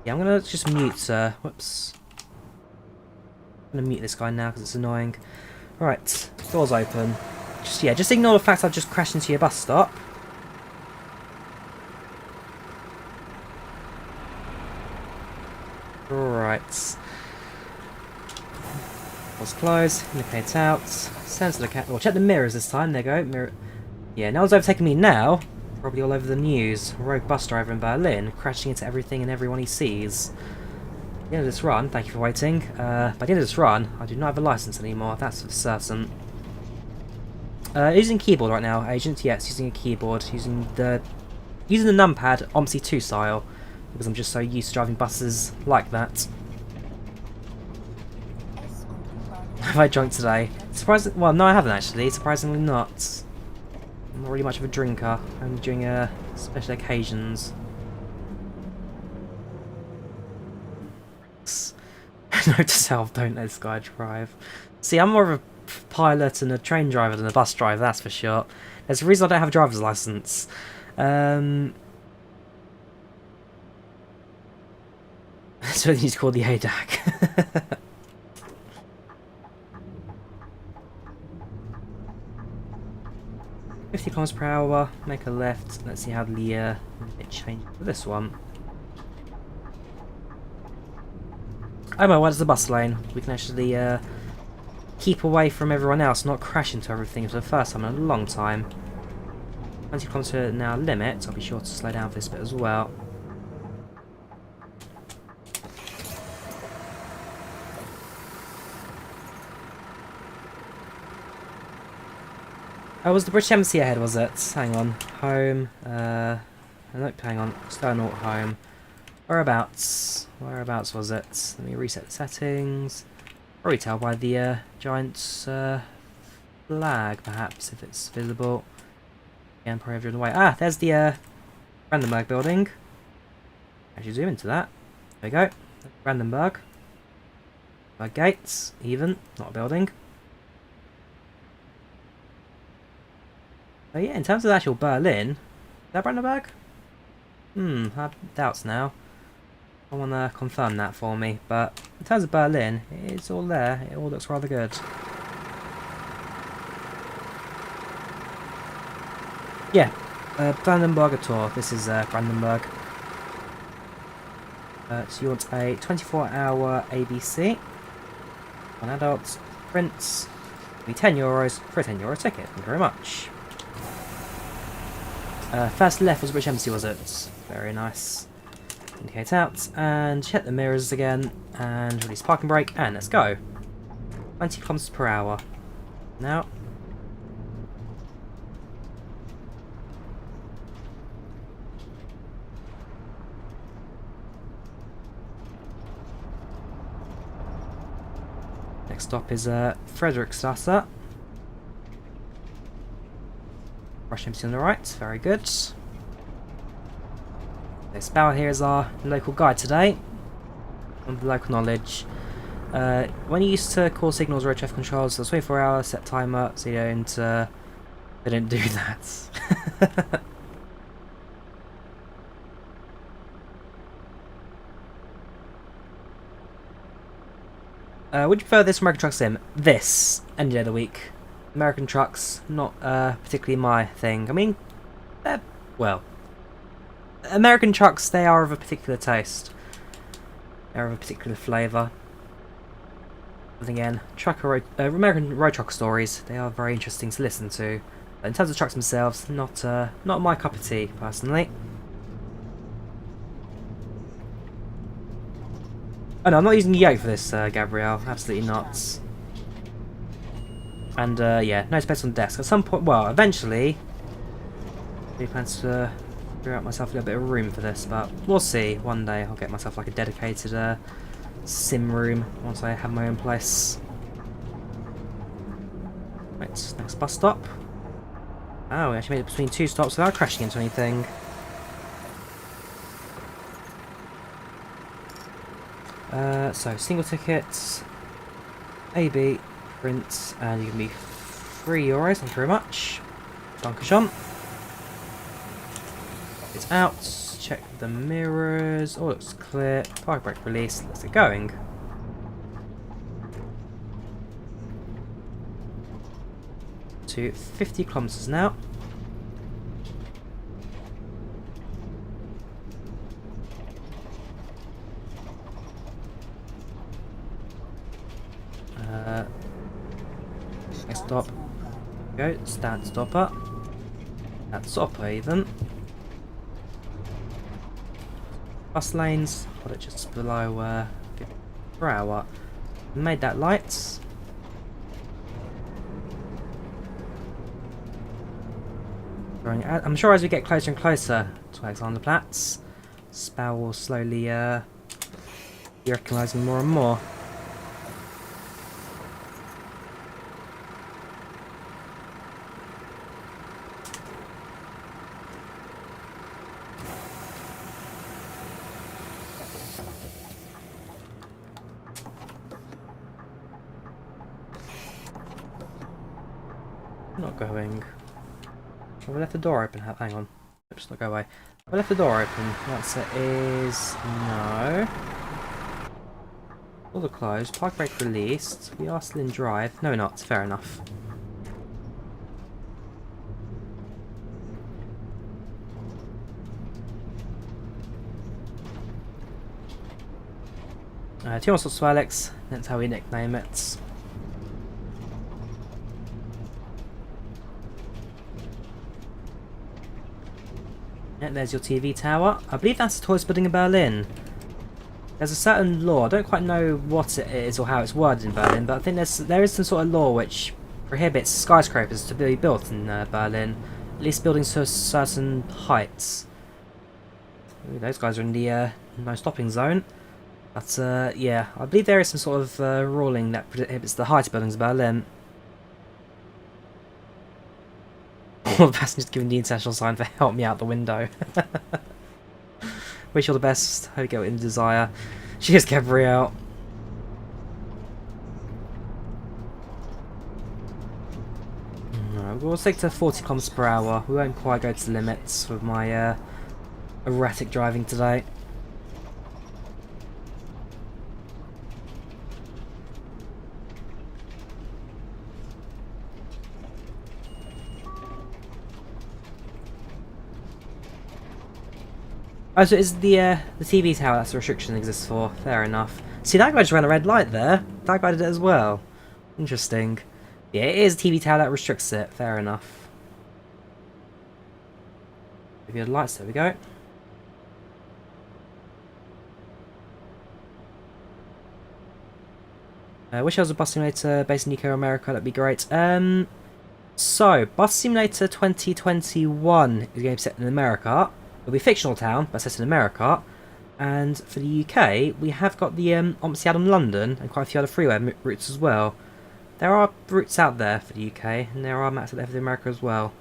Yeah, I'm gonna just mute. Whoops. I'm gonna mute this guy now because it's annoying. Right, doors open. Just ignore the fact I've just crashed into your bus stop. Right. Doors close, indicates out, sensor the cat. Well, check the mirrors this time, there you go. Mirror. Yeah, no one's overtaking me now. Probably all over the news. Rogue bus driver in Berlin, crashing into everything and everyone he sees. At the end of this run, thank you for waiting. By the end of this run, I do not have a license anymore, that's for certain. Using keyboard right now, Agent. Yes, using a keyboard, using the numpad OMSI 2 style. Because I'm just so used to driving buses like that. Have I drunk today? Well, no, I haven't actually. Surprisingly not. I'm not really much of a drinker. Only during special occasions. Note to self: don't let this guy drive. See, I'm more of a pilot and a train driver than a bus driver. That's for sure. There's a reason I don't have a driver's license. So he's called the ADAC. 50 kilometers per hour, make a left. Let's see how the it changed for this one. Oh my, what is the bus lane? We can actually keep away from everyone else, not crash into everything for the first time in a long time. 20 kilometers now limit. I'll be sure to slow down for this bit as well. Oh, was the British Embassy ahead, was it? Hang on. Home. Nope, hang on. External home. Whereabouts? Whereabouts was it? Let me reset the settings. Probably tell by the giant flag, perhaps, if it's visible. Again, probably driven away. Ah, there's the Brandenburg building. Actually, zoom into that. There we go. Brandenburg. Gates, even. Not a building. Oh yeah, in terms of the actual Berlin, is that Brandenburg? I have doubts now. I want to confirm that for me, but in terms of Berlin, it's all there. It all looks rather good. Yeah, Brandenburger tour. This is Brandenburg. So you want a 24-hour ABC, one adult, prints, be €10 for a €10 ticket. Thank you very much. First left was British Embassy, was it? Very nice. Indicate out, and check the mirrors again, and release parking brake, and let's go. 20 kilometers per hour. Now. Next stop is Friedrichstrasse. Russian Embassy on the right, very good. This Bauer here is our local guide today, on the local knowledge. When you used to call signals road traffic controls, the 24-hour set timer, so you they don't do that. Would you prefer this American Truck Sim? This, any day of the week. American trucks, not particularly my thing. I mean, well, American trucks, they are of a particular taste. They're of a particular flavour. But again, American road truck stories, they are very interesting to listen to. But in terms of trucks themselves, not my cup of tea, personally. Oh no, I'm not using the yoke for this, Gabrielle. Absolutely not. And yeah, no space on the desk. At some point, well, eventually, I plan to figure out myself a little bit of room for this, but we'll see. One day I'll get myself like a dedicated sim room once I have my own place. Right, next bus stop. Oh, we actually made it between two stops without crashing into anything. So single tickets, AB. Print, and you can be €3. Thank you very much. Dankeschön. It's out. Check the mirrors. All looks clear. Park brake release. Let's get going. To 50 kilometers now. Next stop. Go. Stand stopper. Stand stopper even. Bus lanes. Got it just below 50 per hour. Made that light. I'm sure as we get closer and closer to Alexanderplatz, Spau will slowly be recognising more and more. Not going. Oh, we left the door open. Hang on. Oops, not go away. We left the door open. The answer is no. All the closed. Park brake released. We are still in drive. No, we're not. Fair enough. TML Studios Alex. That's how we nickname it. Yeah, there's your TV tower. I believe that's the tallest building in Berlin. There's a certain law, I don't quite know what it is or how it's worded in Berlin, but I think there is some sort of law which prohibits skyscrapers to be built in Berlin, at least buildings to certain heights. Ooh, those guys are in the no stopping zone. But yeah, I believe there is some sort of ruling that prohibits the height of buildings in Berlin. All the passengers giving the international sign for help me out the window. Wish you all the best. Hope you get in desire. Cheers, Gabrielle. Alright, we'll stick to 40 kilometers per hour. We won't quite go to the limits with my erratic driving today. Oh, so it's the TV tower that's the restriction exists for. Fair enough. See, that guy just ran a red light there. That guy did it as well. Interesting. Yeah, it is a TV tower that restricts it. Fair enough. Maybe the lights, there we go. Wish I was a bus simulator based in UK or America, that'd be great. So, Bus Simulator 2021 is going to be set in America. It'll be a fictional town, but set in America. And for the UK, we have got the OMSI out in London and quite a few other freeway routes as well. There are routes out there for the UK, and there are maps out there for America as well.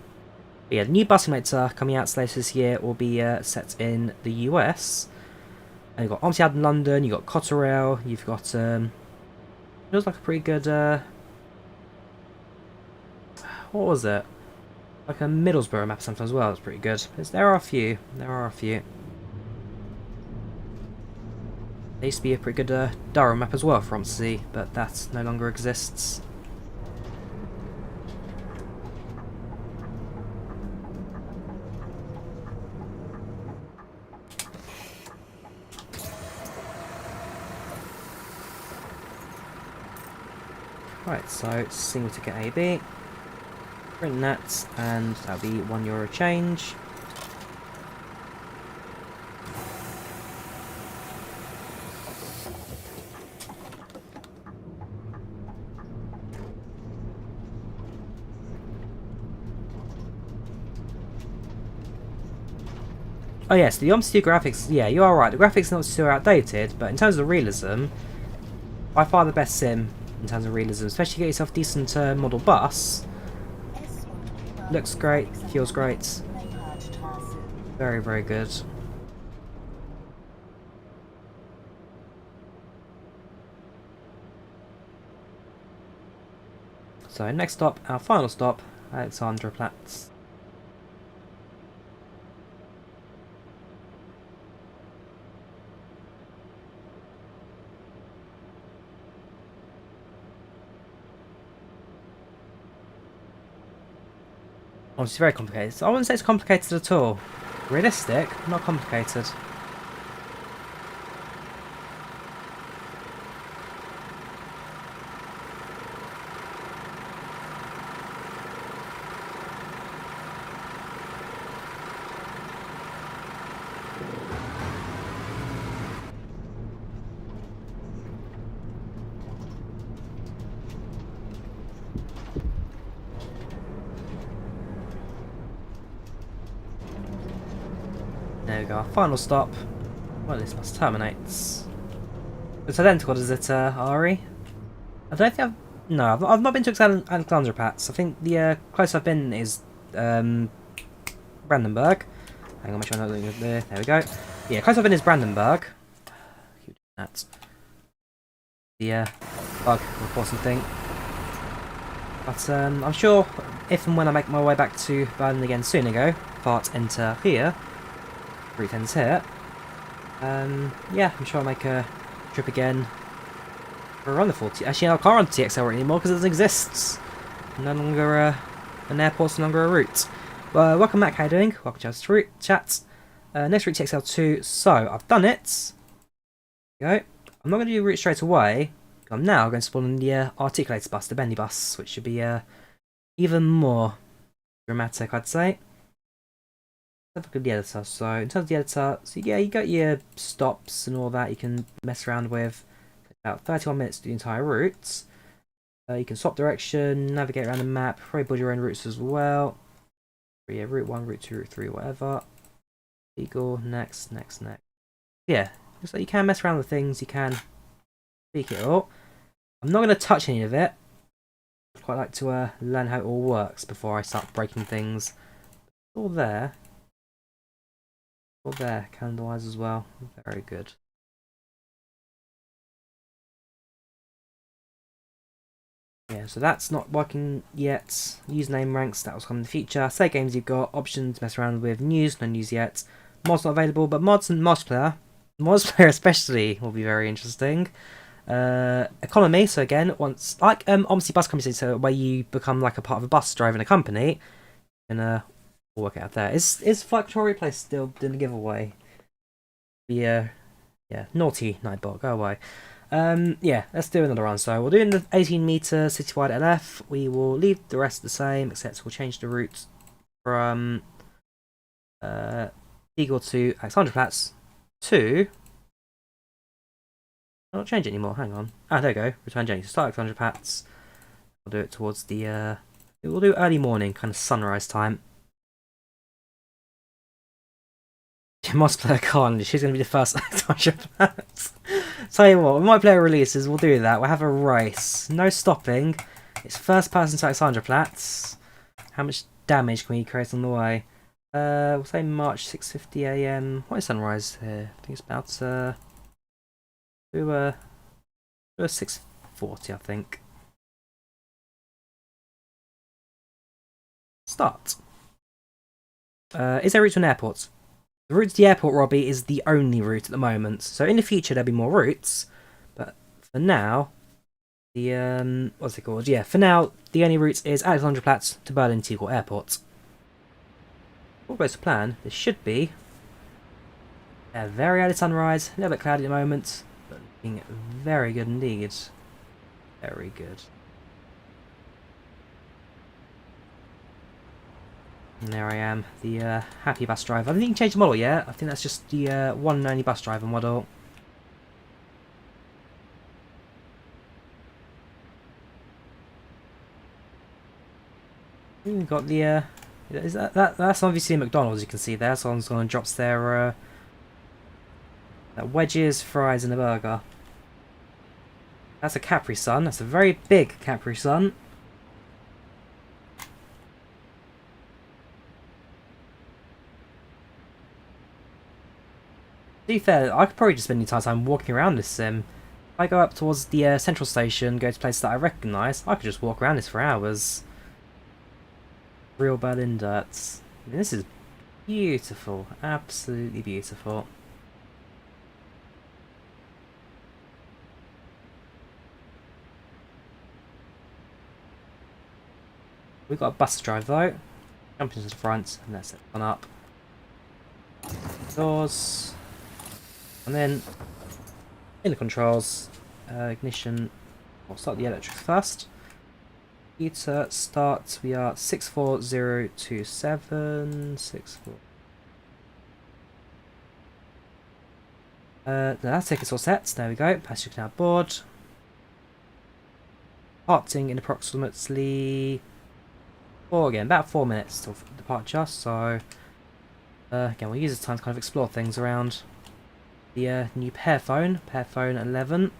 But yeah, the new bus simulator coming out later this year will be set in the US. And you've got OMSI out in London, you've got Cotterell, you've got feels like a pretty good what was it? Like a Middlesbrough map sometimes as well, it's pretty good. There are a few. There are a few. There used to be a pretty good Durham map as well for OMSI, but that no longer exists. Right, so single ticket AB. Print that, and that'll be €1 change. Oh yes, the OMSI graphics, yeah, you are right, the graphics are not too outdated, but in terms of realism, by far the best sim in terms of realism, especially get yourself a decent model bus. Looks great, feels great. Very, very good. So next stop, our final stop, Alexanderplatz. Oh, it's very complicated. I wouldn't say it's complicated at all. Realistic, not complicated. There we go, our final stop. Well, this must terminates. It's identical, is it, Ari? I don't think I've... No, I've not been to Alexanderplatz. I think the closest I've been is Brandenburg. Hang on, make sure I'm not doing it there. There we go. Yeah, closest I've been is Brandenburg. That's the bug reporting thing. But I'm sure if and when I make my way back to Berlin again soon ago, part enter here, route ends here, yeah, I'm sure I'll make a trip again for a run the 40. Actually, I can't run the TXL route anymore because it doesn't exist. No longer an airport's no longer a route. Welcome back, how you doing? Welcome to our route chat. Next route TXL2, so I've done it. There you go. I'm not going to do a route straight away. I'm now going to spawn in the articulated bus, the bendy bus, which should be even more dramatic, I'd say. Let's have a look at the editor. So in terms of the editor, so yeah, you got your stops and all that you can mess around with. About 31 minutes to do the entire route. You can swap direction, navigate around the map, probably build your own routes as well. Yeah, route 1, route 2, route 3, whatever. Legal, next. Yeah, looks like you can mess around with things, you can tweak it all. I'm not going to touch any of it. I'd quite like to learn how it all works before I start breaking things. All there. All there, calendar-wise as well. Very good. Yeah, so that's not working yet. Username ranks, that will come in the future. Say games you've got, options, mess around with, news, no news yet. Mods not available, but mods and multiplayer especially will be very interesting. Economy, so again, once like OMSI bus company, so where you become like a part of a bus driving a company, and we'll work it out there. Is Flight Control Replay still in the giveaway? Yeah, naughty Nightbot, go away. Yeah, let's do another run. So we'll do the 18-meter Citywide LF. We will leave the rest the same, except we'll change the route from Eagle to Alexanderplatz to... I'll not change it anymore, hang on. Ah, there we go. Return journey. So start Alexanderplatz. We'll do it towards the... we'll do early morning, kind of sunrise time. Multiplayer Con, she's going to be the first Alexanderplatz. Tell you what, when my player releases, we'll do that. We'll have a race. No stopping. It's first person to Alexanderplatz. How much damage can we create on the way? We'll say March 6:50 AM. What is sunrise here? I think it's about do a 6:40, I think. Start. Is there a route to an airport? The route to the airport, Robbie, is the only route at the moment. So in the future there'll be more routes, but for now, the what's it called? Yeah, for now the only route is Alexanderplatz to Berlin Tegel Airport. All goes to plan. This should be a very early sunrise, a little bit cloudy at the moment, but looking very good indeed. Very good. And there I am, the happy bus driver. I don't think you can change the model yet. I think that's just the one and only bus driver model. We've got the is that's obviously McDonald's, you can see there. Someone's gone and drops their wedges, fries and a burger. That's a Capri Sun. That's a very big Capri Sun. To be fair, I could probably just spend the entire time walking around this sim. If I go up towards the central station, go to places that I recognise, I could just walk around this for hours. Real Berlin dirt. I mean, this is beautiful. Absolutely beautiful. We've got a bus to drive though. Jump into the front and let's set one up. Doors. And then in the controls, ignition, we'll start the electric first. Heater start, we are 64027, 64. That's tickets all set, there we go, passenger can now board. Departing in approximately about 4 minutes till departure, so again we'll use this time to kind of explore things around the new Pearphone 11.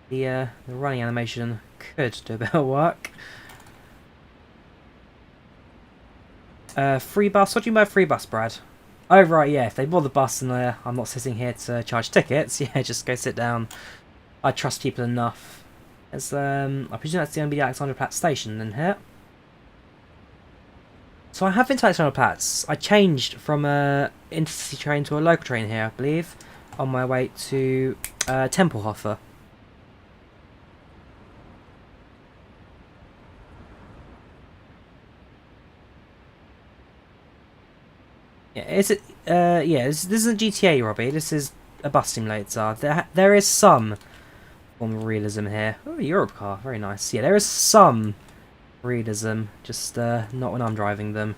The running animation could do a bit of work. Free bus? What do you mean by free bus, Brad? Oh right, yeah. If they board the bus and I'm not sitting here to charge tickets, yeah, just go sit down. I trust people enough. As I presume that's the NVIDIA Alexanderplatz station then here. So I have been to Alexanderplatz. I changed from a intercity train to a local train here, I believe, on my way to Tempelhofer. Yeah, is it? Yeah, this isn't GTA, Robbie. This is a bus simulator. There is some form of realism here. Oh, Europe car, very nice. Yeah, there is some realism, just not when I'm driving them.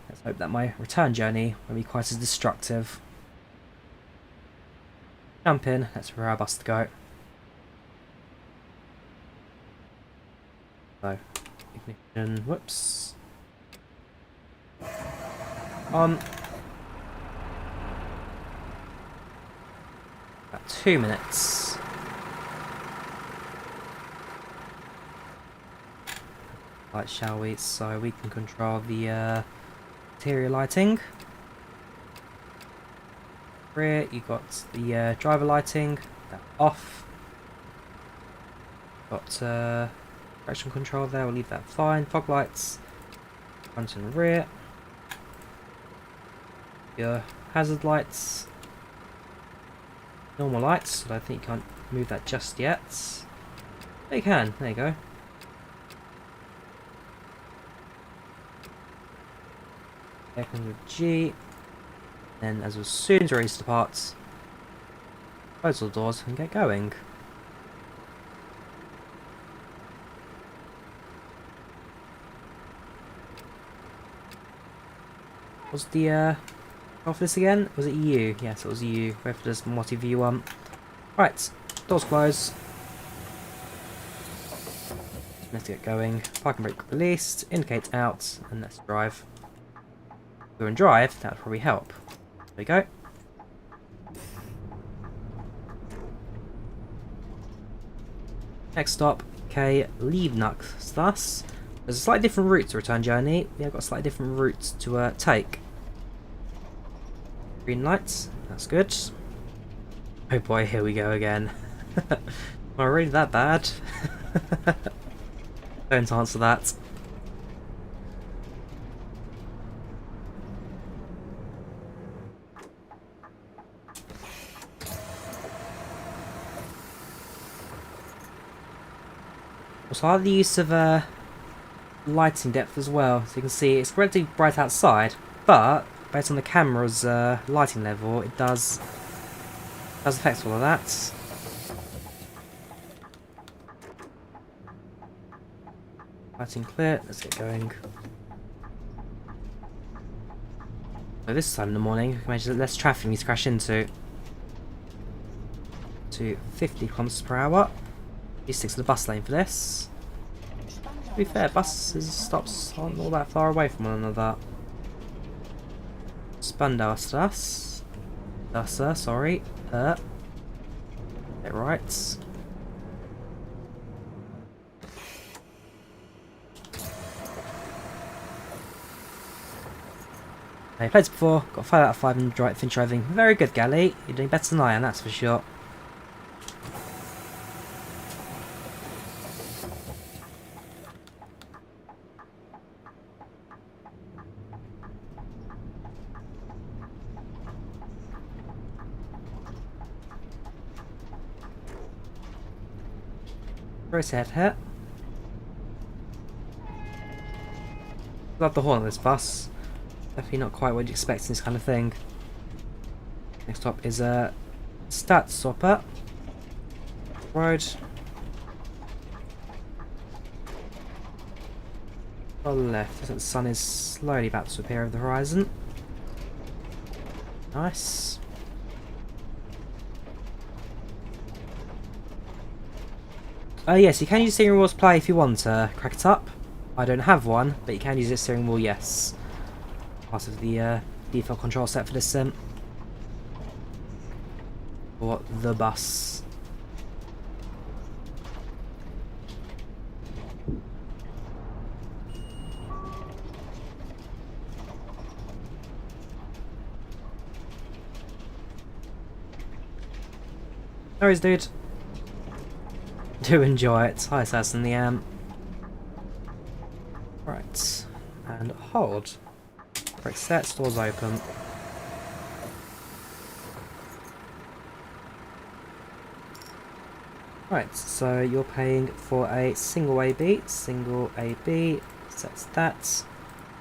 Let's hope that my return journey won't be quite as destructive. Jump in. That's where our bus to go. So, ignition. Whoops. On. About 2 minutes. Light, shall we? So we can control the interior lighting. Rear, you got the driver lighting. That off. Got traction control there. We'll leave that fine. Fog lights. Front and rear. Your hazard lights. Normal lights, but I think you can't move that just yet. There you can, there you go. There comes with G. Then as soon as you're ready to depart, close all the doors and get going. Was the off this again? Was it U? Yes, it was U. Go for this multi-view one. Right, doors close. Let's get going. Parking brake released. Indicate out, and let's drive. If we're in drive, that would probably help. There we go. Next stop, K. Liebknecht. There's a slightly different route to return journey. We have got a slightly different route to take. Green lights, that's good. Oh boy, here we go again. Am I really that bad? Don't answer that. Also, I like the use of lighting depth as well. So you can see it's relatively bright outside, but based on the camera's lighting level, it does affect all of that. Lighting clear, let's get going. So this time in the morning, imagine less traffic needs to crash into. To 50 km/h. You stick to the bus lane for this. To be fair, buses stops aren't all that far away from one another. Spandauer sorry. Get right. I played this before, got 5 out of 5 in fin driving. Very good, Gally. You're doing better than I am, that's for sure. Race ahead here. Love the horn on this bus. Definitely not quite what you expect in this kind of thing. Next stop is a Stadtstopper road. On the left, looks like the sun is slowly about to appear over the horizon. Nice. Yes, you can use steering wheel's play if you want to crack it up. I don't have one, but you can use the steering wheel, yes. Part of the default control set for this sim. For the bus. No worries, dude. Do enjoy it. Hi, Assassin the Amp. Right. And hold. Break set, doors open. Right, so you're paying for a single AB, sets that.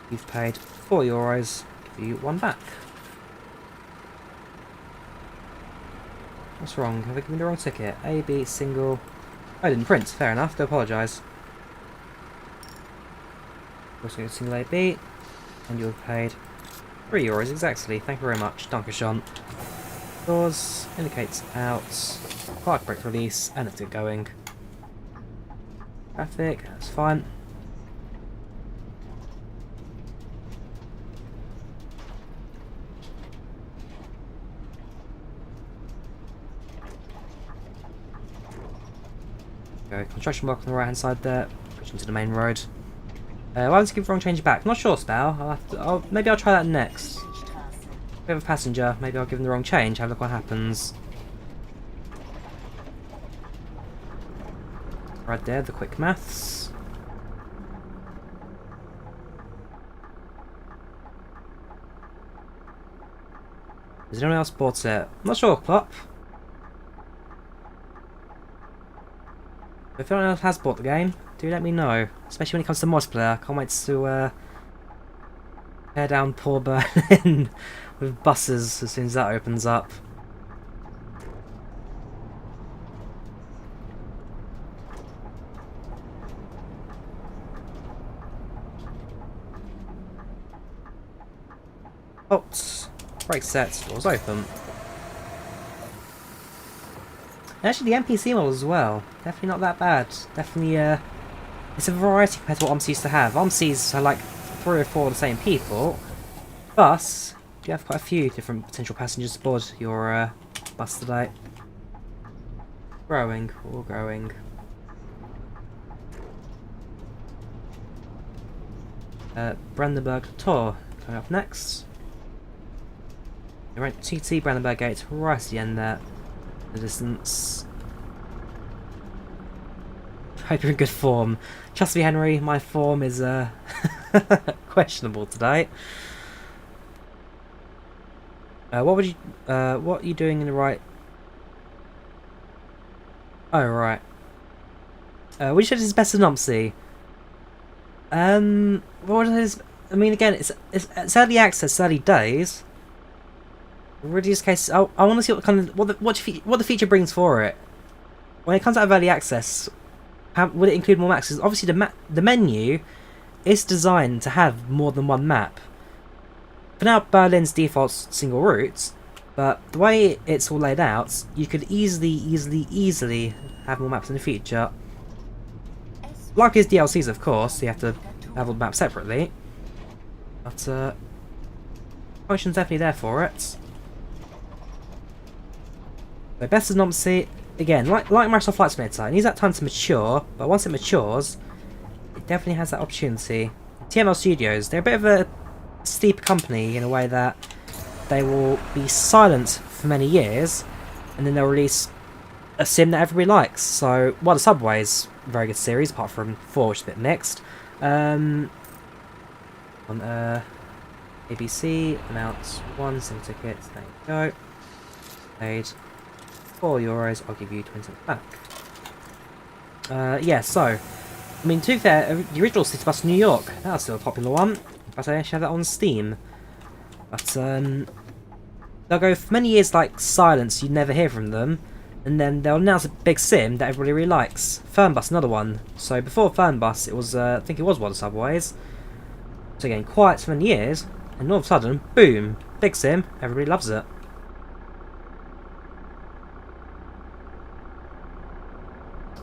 You've paid €4, give you one back. What's wrong? Have I given the wrong ticket? AB, single. I didn't print, fair enough, do apologise. Also a single AB, and you've paid €3 exactly, thank you very much, Dankeschön. Doors, indicates out, park brake release, and let's get going. Traffic, that's fine. Go, construction block on the right hand side there, pushing to the main road. Why don't you give wrong change back? I'm not sure, Spal. Maybe I'll try that next. We have a passenger, maybe I'll give him the wrong change, have a look what happens. Right there, the quick maths. Has anyone else bought it? I'm not sure, Plop. If anyone else has bought the game, do let me know. Especially when it comes to multiplayer. I can't wait to tear down poor Berlin with buses as soon as that opens up. Halt. Brake set. Doors open. And actually the NPC model as well. Definitely not that bad. Definitely it's a variety compared to what OMSI used to have. OMSI's are like 3 or 4 of the same people. Bus, you have quite a few different potential passengers aboard your bus today. Growing, all growing. Brandenburg Tor coming up next. You're at TT Brandenburg Gate, right at the end there. The distance. Hope you're in good form. Trust me, Henry, my form is questionable today. What are you doing in the right? Oh right. Which is better than OMSI? What is? I mean, again, it's early access, early days. In Rudy's case, I want to see what kind of what the feature brings for it. When it comes out of early access, will it include more maps? Because obviously the menu is designed to have more than one map. For now, Berlin's defaults single routes, but the way it's all laid out, you could easily have more maps in the future. Like his DLCs, of course, you have to have all the maps separately. But function's definitely there for it. So best as OMSI, again, like Microsoft Flight Simulator, it needs that time to mature, but once it matures, it definitely has that opportunity. TML Studios, they're a bit of a steep company in a way that they will be silent for many years, and then they'll release a sim that everybody likes. So, well, the Subway's a very good series, apart from 4, which is a bit mixed. On ABC, amount 1, single ticket, there you go. Paid €4, I'll give you 20 cents back. Yeah, so, I mean, to be fair, the original City Bus New York, that was still a popular one, but I actually have that on Steam. But, they'll go for many years like silence, you'd never hear from them, and then they'll announce a big sim that everybody really likes. Fernbus, another one. So before Fernbus, it was, I think it was one of the Subways. So again, quiet for many years, and all of a sudden, boom, big sim, everybody loves it.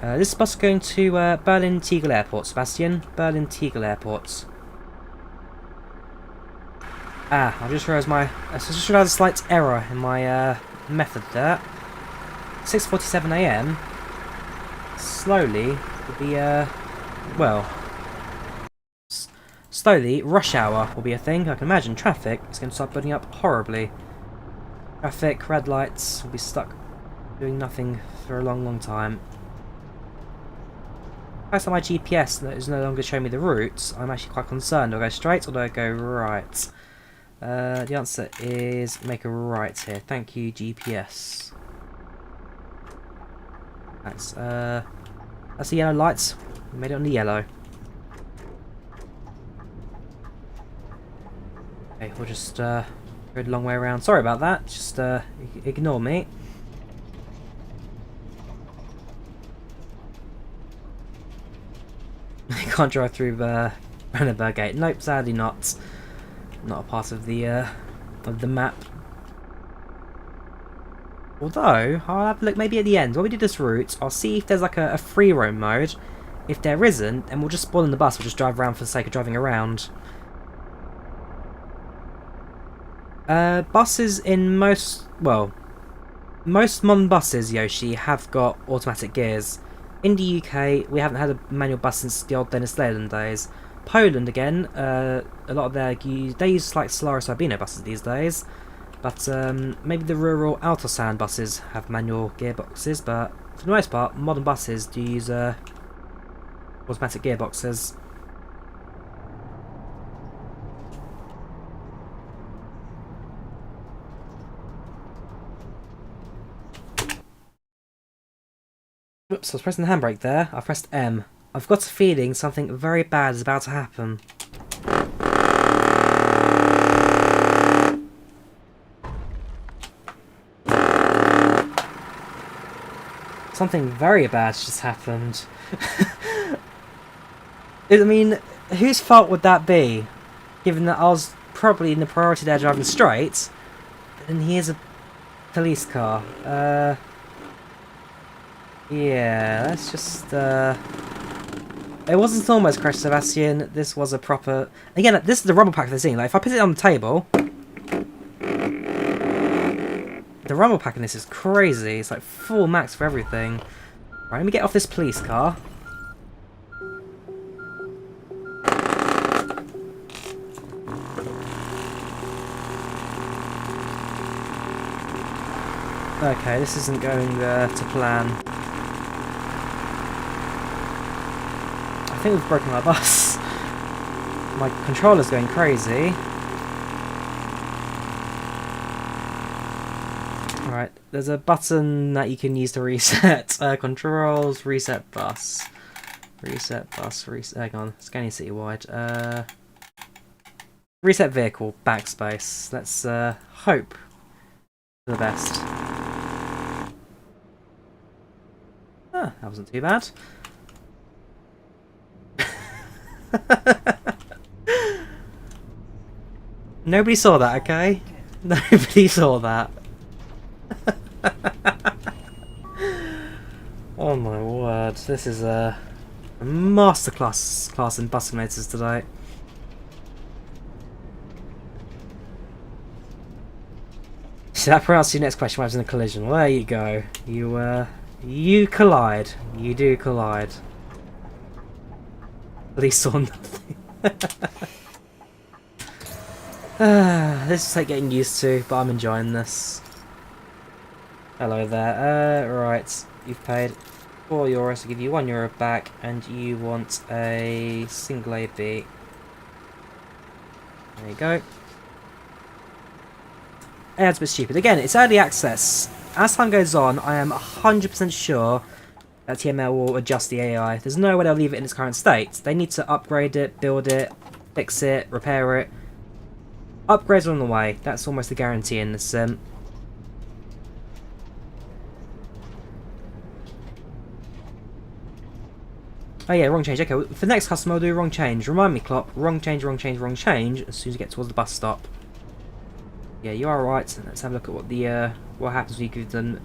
This bus is going to Berlin Tegel Airport, Sebastian. Berlin Tegel Airport. Ah, I just realised a slight error in my method there. 6:47 AM. Slowly will be well. Slowly, rush hour will be a thing. I can imagine traffic is going to start building up horribly. Traffic, red lights will be stuck Doing nothing for a long, long time. If I my GPS that is no longer showing me the routes, I'm actually quite concerned. Do I go straight or do I go right? The answer is make a right here. Thank you, GPS. That's the yellow lights. We made it on the yellow. Okay, we'll just go the long way around. Sorry about that. Just ignore me. I can't drive through the Brandenburg Gate. Nope, sadly not. Not a part of the map. Although, I'll have a look maybe at the end. When we do this route, I'll see if there's like a free roam mode. If there isn't, then we'll just spawn in the bus. We'll just drive around for the sake of driving around. Buses in most modern buses, Yoshi, have got automatic gears. In the UK, we haven't had a manual bus since the old Dennis Leyland days. Poland, again, a lot of they use like Solaris Urbino buses these days. But maybe the rural Autosan buses have manual gearboxes, but for the most part, modern buses do use automatic gearboxes. Whoops, I was pressing the handbrake there. I pressed M. I've got a feeling something very bad is about to happen. Something very bad just happened. I mean, whose fault would that be? Given that I was probably in the priority there driving straight, and here's a police car. Yeah, let's just, it wasn't an almost crash, Sebastian. This was a proper... Again, this is the rumble pack of the scene. Like, if I put it on the table... The rumble pack in this is crazy. It's like full max for everything. Right, let me get off this police car. Okay, this isn't going to plan. I think we've broken our bus. My controller's going crazy. Alright, there's a button that you can use to reset controls, reset bus. Reset bus, hang on, Scania Citywide. Reset vehicle, backspace. Let's hope for the best. Ah, that wasn't too bad. Nobody saw that, okay? Nobody saw that. Oh my word, this is a masterclass in bus simulators today. So that pronounced your next question was in a collision. Well, there you go. You collide. You do collide. At least saw nothing. This is like getting used to, but I'm enjoying this. Hello there. Right, you've paid €4 to give you €1 back, and you want a single AB. There you go. Yeah, it's a bit stupid. Again, it's early access. As time goes on, I am 100% sure that TML will adjust the AI. There's no way they'll leave it in its current state. They need to upgrade it, build it, fix it, repair it. Upgrades are on the way. That's almost a guarantee in this sim. Oh yeah, wrong change. Okay, for the next customer, I'll do wrong change. Remind me, Klopp. Wrong change, wrong change, wrong change. As soon as you get towards the bus stop. Yeah, you are right. Let's have a look at what the what happens when you give them.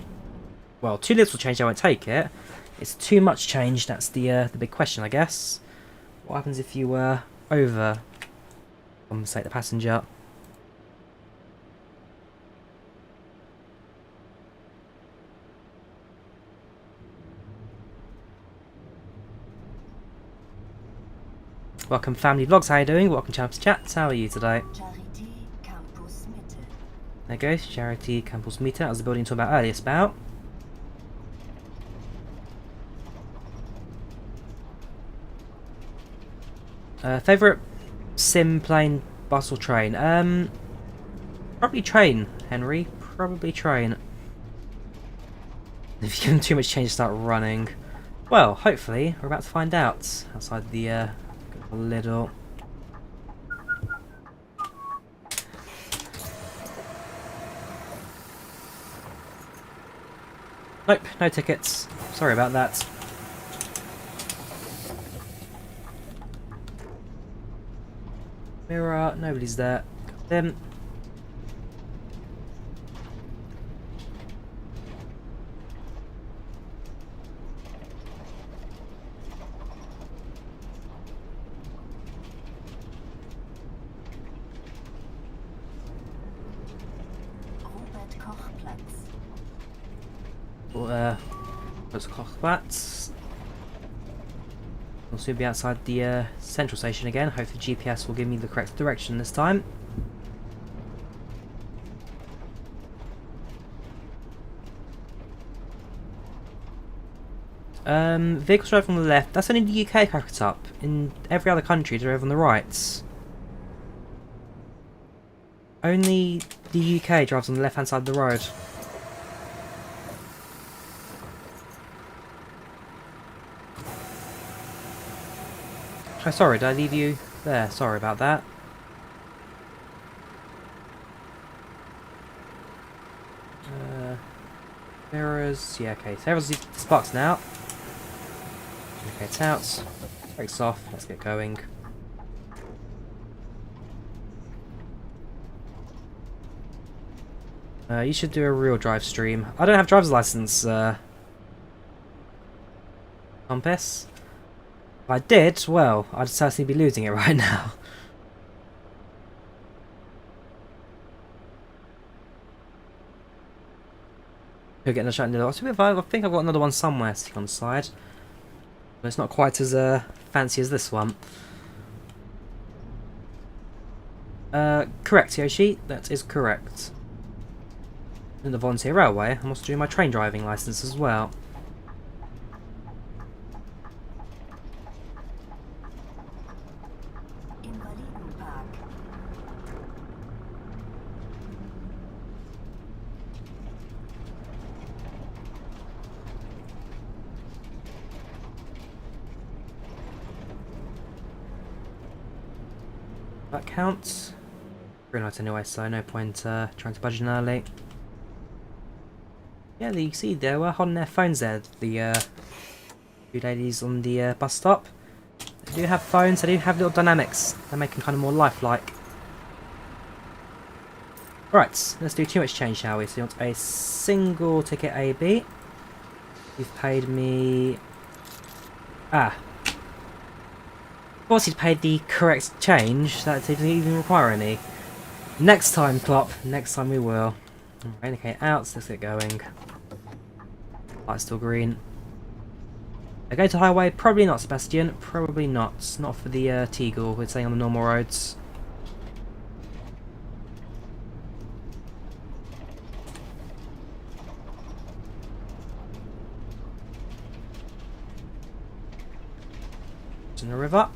Well, too little change, I won't take it. It's too much change. That's the big question, I guess. What happens if you over compensate the passenger? Welcome Family Vlogs, how are you doing? Welcome Champs Chats, how are you today? There goes, Charity Campus Mitte, that was the building you talked about earlier, Spout. Favourite sim, plane, bus or train? Probably train, Henry. Probably train. If you give them too much change, start running. Well, hopefully, we're about to find out. Outside the little... Nope, no tickets. Sorry about that. Mirror, nobody's there. Got them. Let's Kochplatz. We'll soon be outside the central station again. Hopefully GPS will give me the correct direction this time. Vehicles drive on the left. That's only the UK cracked up. In every other country, they drive on the right. Only the UK drives on the left hand side of the road. Oh, sorry, did I leave you there? Sorry about that. Mirrors, yeah, okay, so everyone's sparks now. Okay, it's out. Brakes off, let's get going. You should do a real drive stream. I don't have driver's license, Compass. If I did, well, I'd certainly be losing it right now. Could get another shot in the middle. I think I've got another one somewhere sitting on the side. But it's not quite as fancy as this one. Correct, Yoshi. That is correct. In the volunteer railway, I'm also doing my train driving license as well. That counts. Pretty nice anyway, so no point trying to budge in early. Yeah, you see they were holding their phones there, the two ladies on the bus stop. They do have phones, they do have little dynamics. They make them kind of more lifelike. Right, let's do too much change, shall we? So you want a single ticket AB. You've paid me... Ah. Of course he'd paid the correct change, that didn't even require any. Next time, Plop. Next time we will. Alright, okay, out, so let's get going. Light's still green. I go to highway? Probably not, Sebastian. Probably not. Not for the Teagle, we're staying on the normal roads. It's in the river.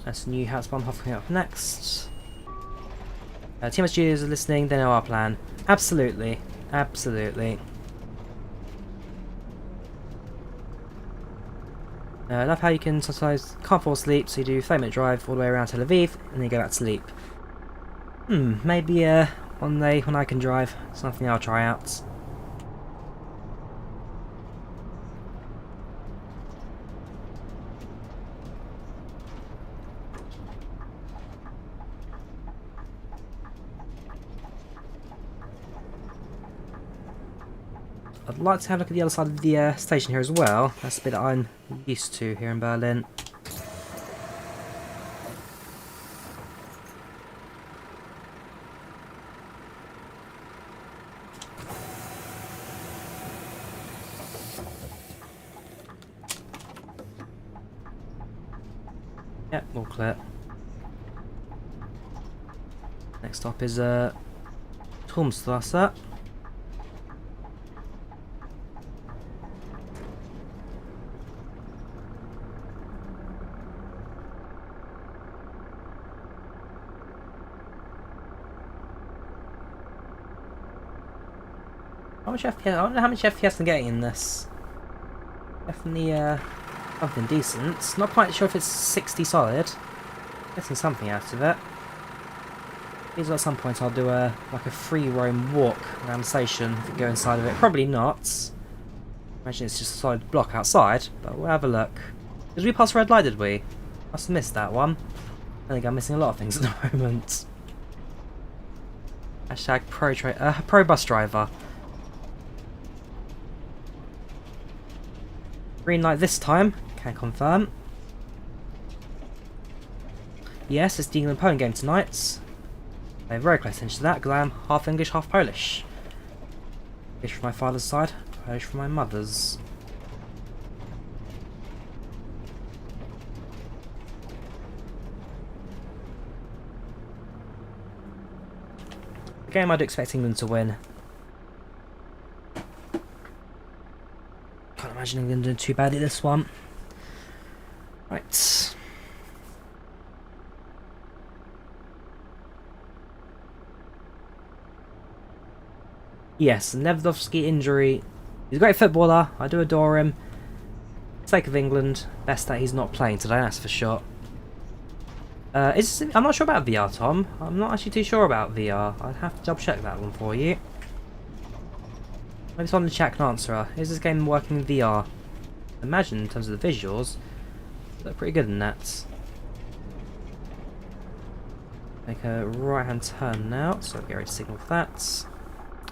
That's new Hauptbahnhof coming up next. TML Studios are listening, they know our plan. Absolutely. Absolutely. I love how you can sometimes can't fall asleep, so you do a 30-minute drive all the way around Tel Aviv, and then you go back to sleep. Maybe one day when I can drive, something I'll try out. I'd like to have a look at the other side of the station here as well. That's the bit that I'm used to here in Berlin. Yep, all clear. Next stop is Turmstrasse. How much FPS? I don't know how much FPS I'm getting in this. Definitely something decent. Not quite sure if it's 60 solid. Getting something out of it. Means at some point I'll do a free roam walk around the station if we go inside of it. Probably not. Imagine it's just a solid block outside, but we'll have a look. Did we pass a red light, did we? Must have missed that one. I think I'm missing a lot of things at the moment. Hashtag pro bus driver. Green light this time, can confirm. Yes, it's the England-Poland game tonight. Pay very close attention to that because I am half English, half Polish. English from my father's side, Polish from my mother's. The game I'd expect England to win. Can't imagine England doing too badly this one. Right. Yes, Lewandowski injury. He's a great footballer. I do adore him. For the sake of England, best that he's not playing today, that's for sure. I'm not sure about VR, Tom. I'm not actually too sure about VR. I'd have to double check that one for you. Maybe someone in the chat can answer. Is this game working in VR? Imagine in terms of the visuals, they're pretty good in that. Make a right hand turn now, so I'll get ready to signal for that.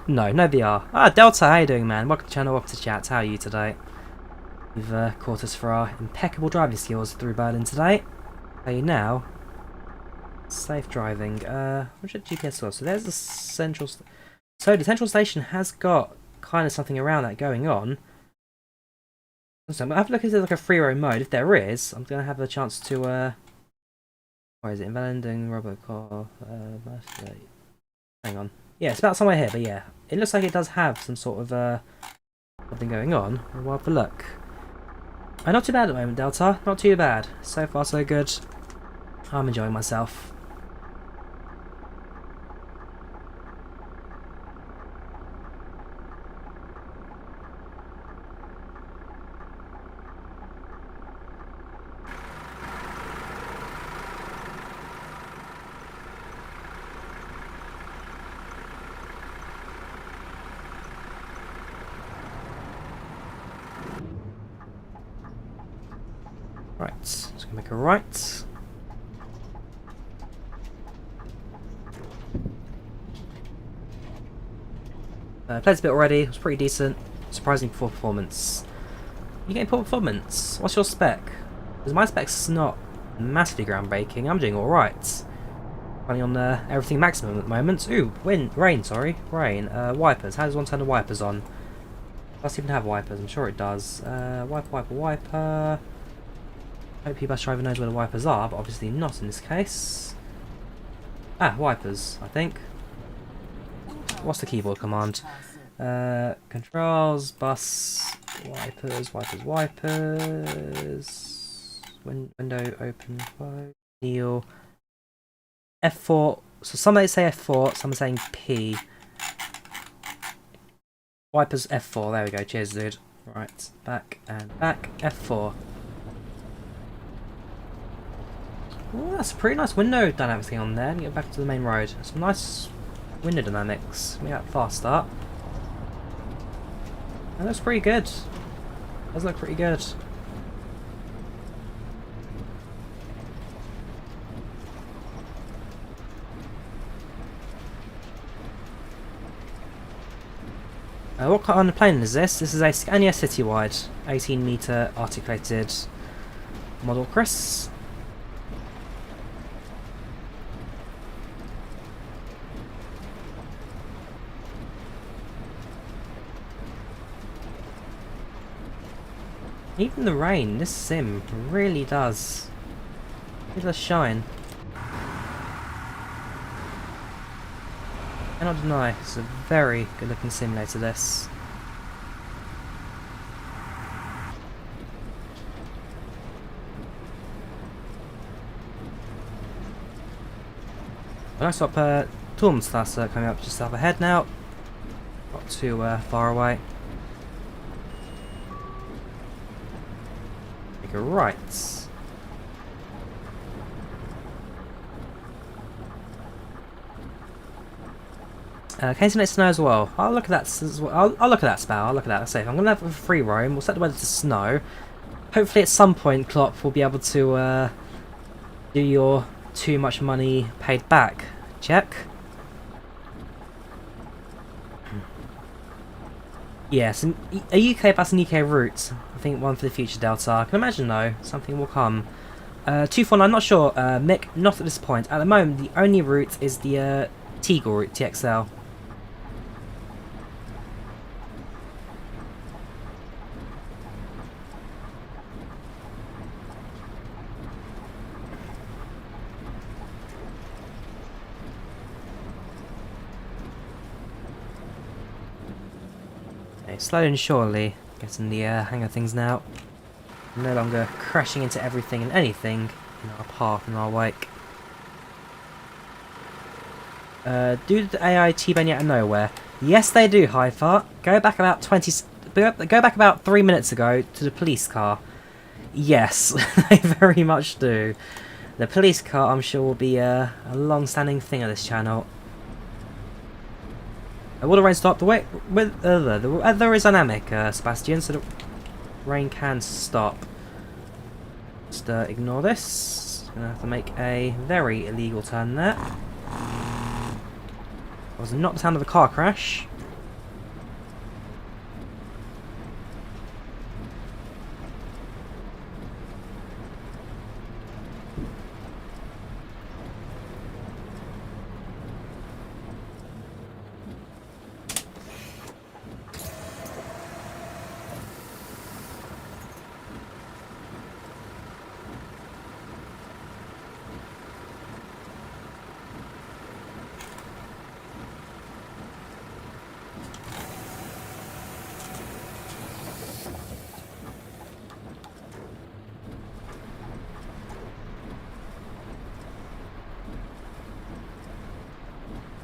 No VR. Ah, Delta, how you doing, man? Welcome to the channel, welcome to chat. How are you today? You've caught us for our impeccable driving skills through Berlin today. How are you now? Safe driving. What's your GPS source? So there's the central. So the central station has got kind of something around that going on. So I'm gonna have to look if there's like a free roam mode. If there is, I'm gonna have a chance to. Where is it? Invaliding Robocall. Hang on. Yeah, it's about somewhere here, but yeah, it looks like it does have some sort of something going on. We'll have a look. Not too bad at the moment, Delta. Not too bad. So far, so good. I'm enjoying myself. Right, just gonna make a right. Played a bit already, it was pretty decent. Surprising poor performance. You getting poor performance? What's your spec? Because my spec's not massively groundbreaking, I'm doing alright. Running on everything maximum at the moment. Ooh, rain, rain. Wipers, how does one turn the wipers on? Does it even have wipers? I'm sure it does. Wiper. Hope your bus driver knows where the wipers are, but obviously not in this case. Ah, wipers, I think. What's the keyboard command? Controls, bus, wipers. Window open, close, kneel. F4. So some say F4, some are saying P. Wipers F4. There we go. Cheers, dude. Right, back and back. F4. Oh, that's a pretty nice window dynamics thing on there. And get back to the main road. Some nice window dynamics. We got fast start. That looks pretty good. Does look pretty good. What kind of plane is this? This is a Scania Citywide, 18-metre articulated model, Chris. Even the rain, this sim really does. It does shine. Cannot deny, it's a very good looking simulator, this. When I stop Turmstrasse coming up just up ahead now. Not too far away. Make a right. Case of snow as well. I'll look at that as well. I'll look at that spell. I'll look at that. Safe. I'm gonna have a free roam. We'll set the weather to snow. Hopefully, at some point, Klopp will be able to do your too much money paid back. Check. Yes, a UK bus and UK route. I think one for the future, Delta. I can imagine though, something will come. 249, not sure. Mick, not at this point. At the moment, the only route is the Teagle route, TXL. Slowly and surely, getting the hang of things now. No longer crashing into everything and anything in our path and our wake. Do the AI T-bane out of nowhere? Yes, they do, Hyper. Go back about 3 minutes ago to the police car. Yes, they very much do. The police car, I'm sure, will be a long-standing thing on this channel. Will the rain stop? The weather is dynamic, Sebastian, so the rain can stop. Just ignore this. Gonna have to make a very illegal turn there. That was not the sound of a car crash.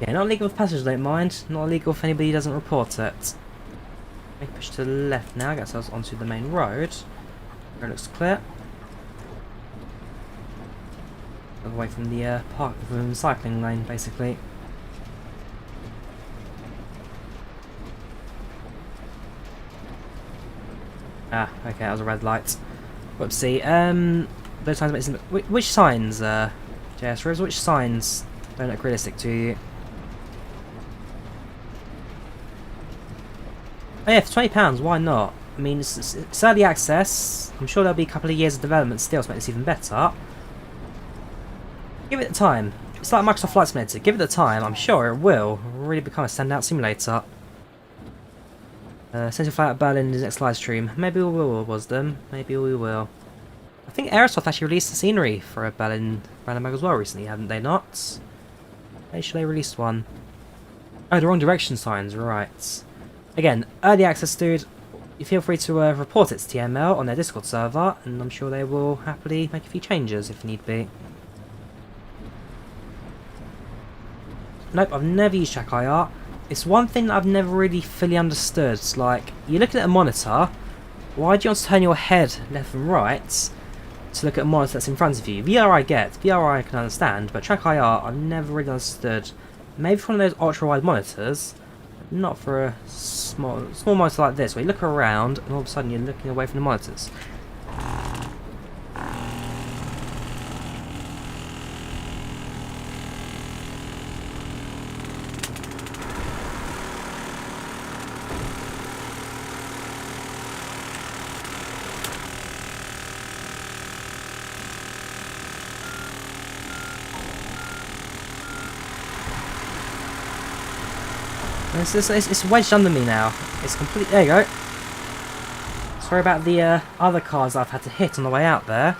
Yeah, not illegal if passengers don't mind, not illegal if anybody doesn't report it. Make a push to the left now, get ourselves onto the main road. Road looks clear. Away from the park, from the cycling lane, basically. Ah, okay, that was a red light. Whoopsie. Those signs make which signs, JS Rivers, which signs don't look realistic to you? Oh yeah, for £20, why not? I mean, it's early access. I'm sure there'll be a couple of years of development still to make this even better. Give it the time. It's like Microsoft Flight Simulator. Give it the time. I'm sure it will really become a standout simulator. Central Flight at Berlin in his next live stream. Maybe we will, Wisdom. Maybe we will. I think Aerosoft actually released the scenery for a Berlin mag as well recently, haven't they not? They sure they released one. Oh, the wrong direction signs, right. Again, early access, dude. You feel free to report it to TML on their Discord server, and I'm sure they will happily make a few changes if need be. Nope, I've never used track IR. It's one thing that I've never really fully understood. Like, you're looking at a monitor, why do you want to turn your head left and right to look at a monitor that's in front of you? VR I get, VR I can understand, but track IR I've never really understood. Maybe for one of those ultra-wide monitors, but not for a small monitor like this, where you look around and all of a sudden you're looking away from the monitors. It's wedged under me now. It's complete. There you go. Sorry about the other cars I've had to hit on the way out there.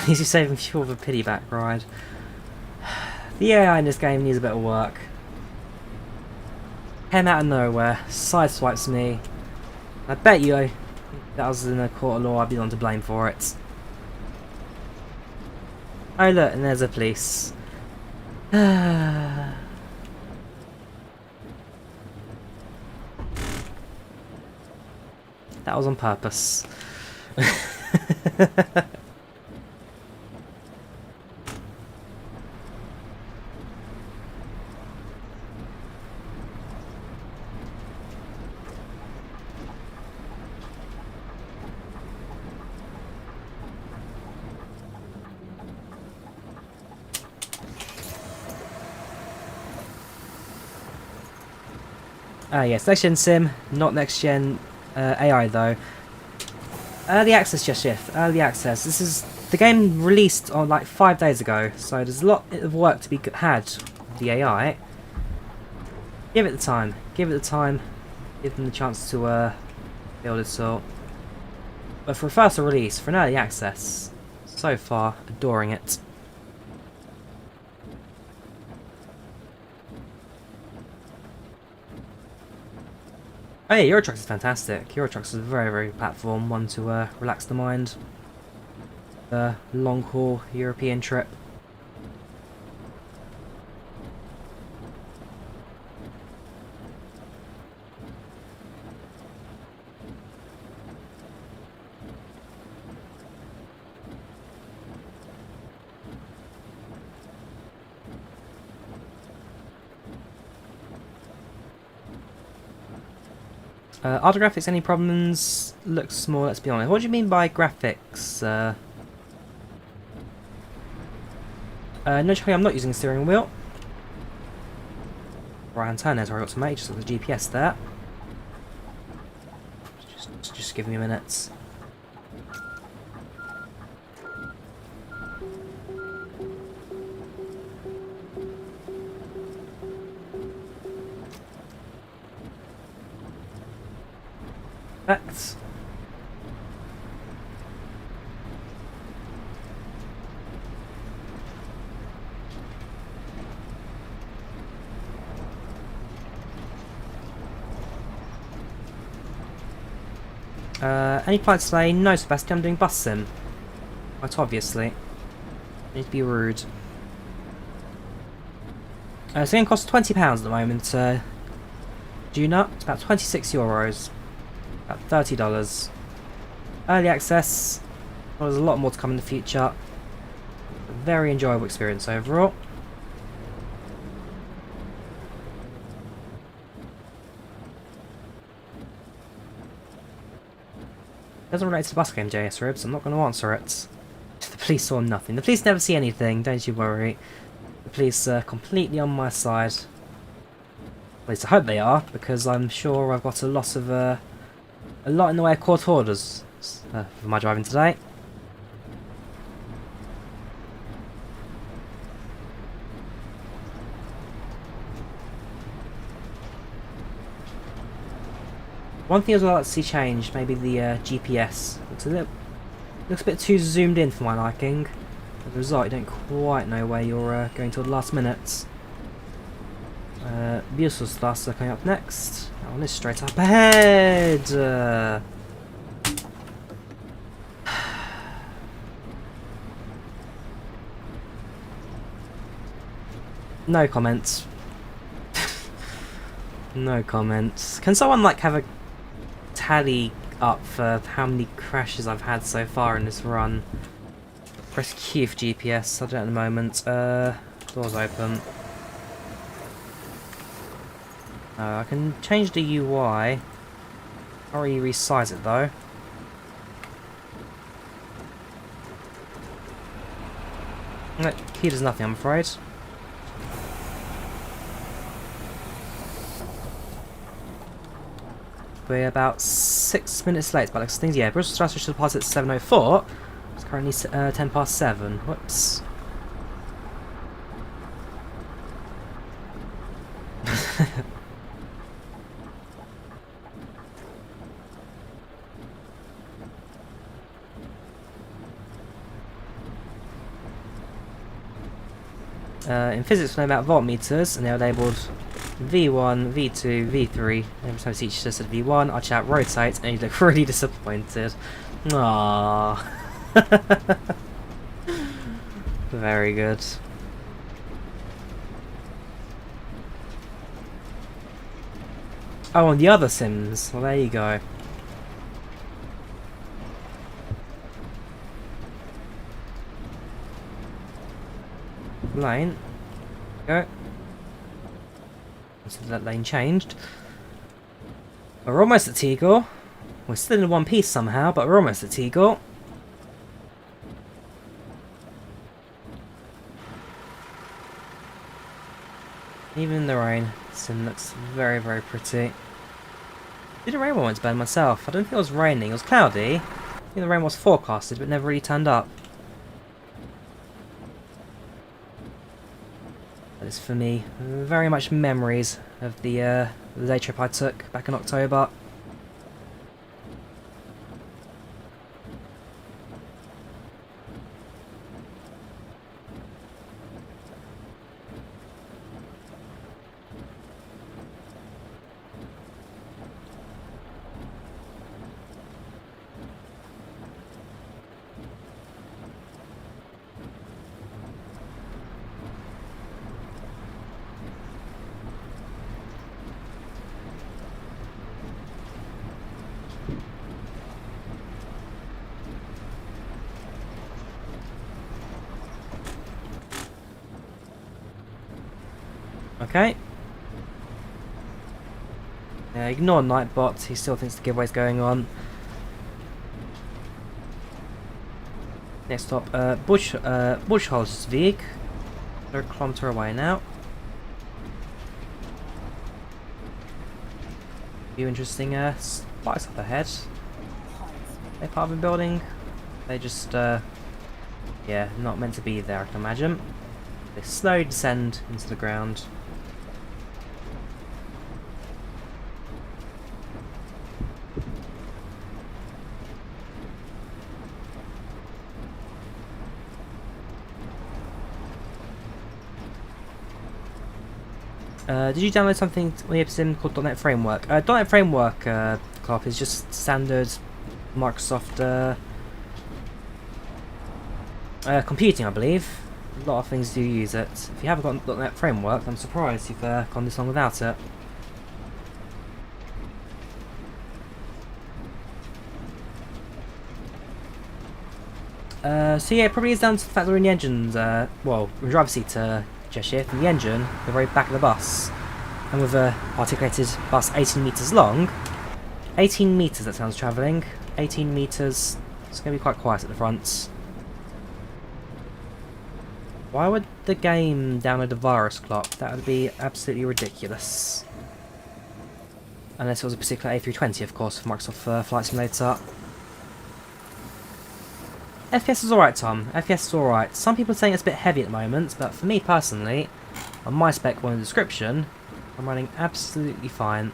Easy saving fuel for a pity back ride. The AI in this game needs a bit of work. Came out of nowhere, sideswipes me. I bet you if that was in a court of law, I'd be the one to blame for it. Oh look, and there's a police. That was on purpose. Yes, next gen sim, not next gen AI though. Early access, just shift. Early access. This is the game released on like 5 days ago, so there's a lot of work to be had with the AI. Give it the time. Give it the time. Give them the chance to build it all. But for a first release, for an early access, so far adoring it. Oh yeah, Euro Trucks is fantastic. Euro Trucks is a very, very good platform, one to relax the mind. Long haul European trip. Are the graphics any problems? Looks small, let's be honest. What do you mean by graphics? No, Charlie, I'm not using a steering wheel. Right hand turn there's where I got to make, just got the GPS there. Just give me a minute. Perfect. Any flights today? No, Sebastian, I'm doing bus sim. Quite obviously. Need to be rude. It's going to cost £20 at the moment. Do you not? It's about €26. About $30. Early access. Well, there's a lot more to come in the future. A very enjoyable experience overall. Doesn't relate to the bus game, JS Ribs. I'm not going to answer it. The police saw nothing. The police never see anything, don't you worry. The police are completely on my side. At least I hope they are, because I'm sure I've got a lot in the way of court orders for my driving today. One thing as well I'd like to see changed, maybe the GPS. Looks a bit too zoomed in for my liking. As a result, you don't quite know where you're going till the last minute. Beautiful stuff coming up next. That one is straight up ahead. No comments. No comments. Can someone like have a tally up for how many crashes I've had so far in this run? Press Q for GPS. I don't know at the moment. Doors open. I can change the UI. Can't really resize it though. No, key does nothing, I'm afraid. We're about 6 minutes late by the looks of things. Yeah, Bristol Strategy should pass at 7:04. It's currently 10 past 7. Whoops. In physics, we know about voltmeters, and they are labelled V1, V2, V3. Every time each just said V1, I'll shout rotate, and you look really disappointed. Aww. Very good. Oh, and the other Sims. Well, there you go. lane. Go. So that lane changed. We're almost at Tegel. We're still in one piece somehow, but we're almost at Tegel. Even in the rain, this looks very, very pretty. Did it rain when I went to bed myself? I don't think it was raining, it was cloudy. I think the rain was forecasted, but never really turned up. That is for me very much memories of the day trip I took back in October. Okay. Ignore Nightbot, he still thinks the giveaway's going on. Next stop, Buschholzweg. They're a kilometre away now. Few interesting spots up ahead. They're part of a building. They just, yeah, not meant to be there, I can imagine. They slowly descend into the ground. Did you download something on the episode called .NET Framework? .NET Framework, Clark, is just standard Microsoft computing, I believe. A lot of things do use it. If you haven't got .NET Framework, I'm surprised you've gone this long without it. So yeah, it probably is down to the fact that we're in the engines, well, we're in the driver's seat GeForce, in the engine, the very back of the bus. And with a articulated bus 18 metres long, 18 metres that sounds travelling, 18 metres, it's going to be quite quiet at the front. Why would the game download a virus clock? That would be absolutely ridiculous. Unless it was a particular A320, of course, for Microsoft Flight Simulator. FPS is alright, Tom. FPS is alright. Some people are saying it's a bit heavy at the moment, but for me personally, on my spec one in the description, I'm running absolutely fine.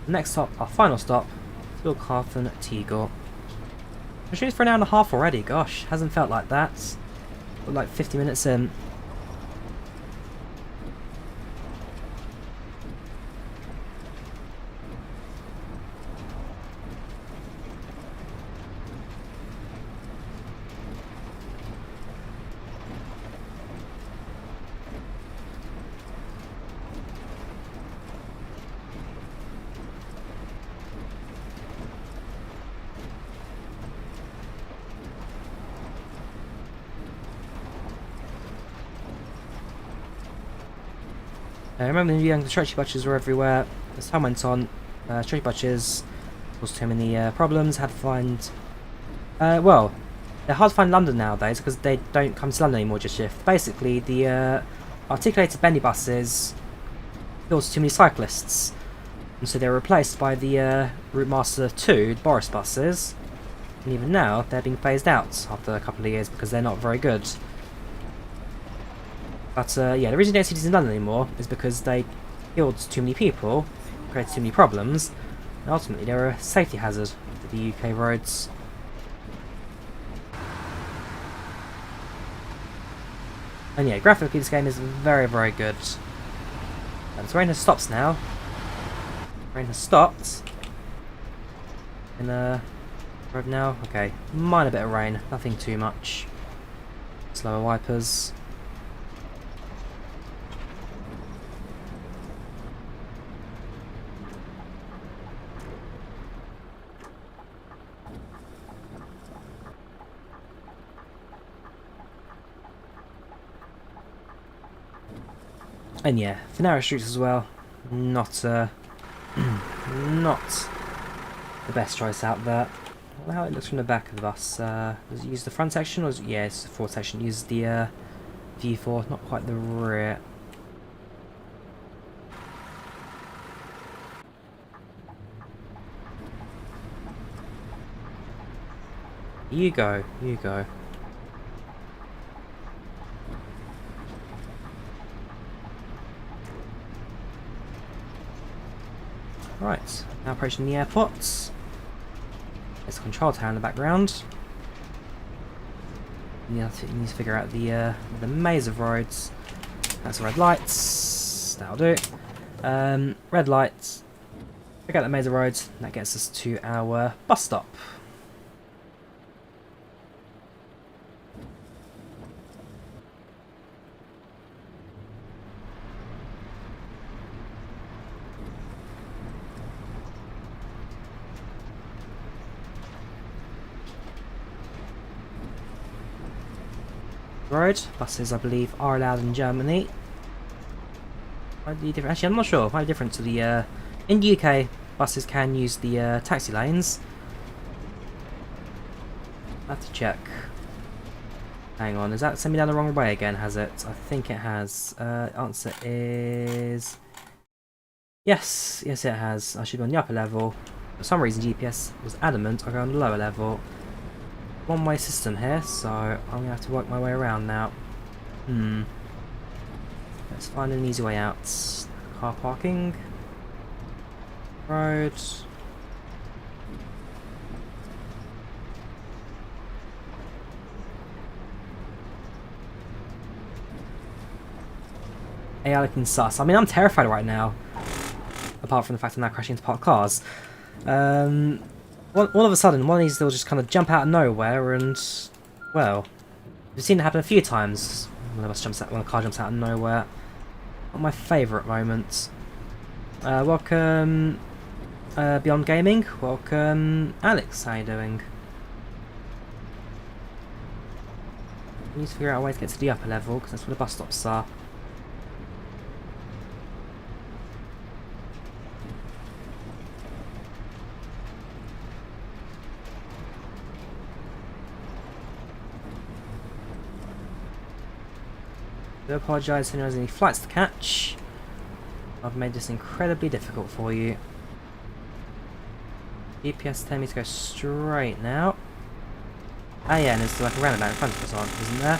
Next stop, our final stop, Wilkarthen Tegel. We're shooting for an hour and a half already, gosh, hasn't felt like that. We're like 50 minutes in. I remember the stretchy butchers were everywhere. As time went on, stretchy butchers caused too many problems, had to find... well, they're hard to find in London nowadays because they don't come to London anymore just shift. Basically, the articulated bendy buses caused too many cyclists. And so they were replaced by the Route Master 2, the Boris buses. And even now, they're being phased out after a couple of years because they're not very good. But yeah, the reason you don't see these in London anymore is because they killed too many people, created too many problems, and ultimately they're a safety hazard for the UK roads. And yeah, graphically this game is very, very good. And the rain has stopped now. Rain has stopped. In road now. Okay, minor bit of rain, nothing too much. Slower wipers. And yeah, for narrow streets as well, not not the best choice out there. I wonder how it looks from the back of the bus. Does it use the front section, or is it, yeah, it's the forward section. It uses the view for, not quite the rear. You go, you go. Right, now approaching the airport. There's a control tower in the background. You need to figure out the maze of roads. That's the red lights. That'll do. Red lights. Figure out the maze of roads. And that gets us to our bus stop. Road. Buses, I believe, are allowed in Germany. Actually, I'm not sure. Quite different to the in the UK. Buses can use the taxi lanes. I have to check. Hang on, does that send me down the wrong way again? Has it? I think it has. Answer is yes. Yes, it has. I should be on the upper level. For some reason, GPS was adamant I go on the lower level. One-way system here, so I'm gonna have to work my way around now. Let's find an easy way out. Car parking. Road. AI looking sus. I mean, I'm terrified right now. Apart from the fact I'm now crashing into parked cars. All of a sudden, one of these will just kind of jump out of nowhere, and well, we've seen it happen a few times when a car jumps out of nowhere. Not my favourite moment. Welcome, Beyond Gaming. Welcome, Alex. How you doing? We need to figure out a way to get to the upper level because that's where the bus stops are. I do apologise if anyone has any flights to catch. I've made this incredibly difficult for you. GPS telling me to go straight now. Ah yeah, and there's like a roundabout in front of us, isn't there?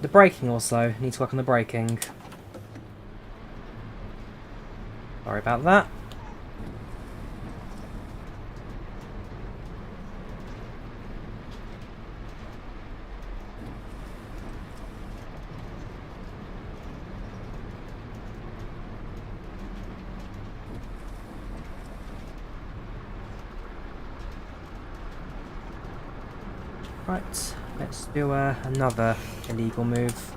The braking also, need to work on the braking. Sorry about that. Right, let's do another illegal move.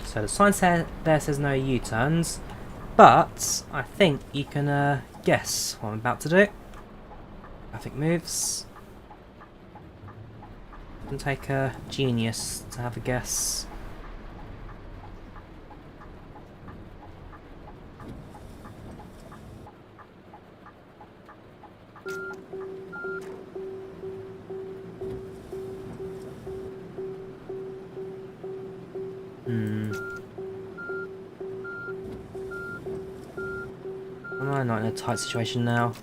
So the sign there says no U-turns, but I think you can guess what I'm about to do. Traffic moves. Doesn't take a genius to have a guess. Am I not in a tight situation now?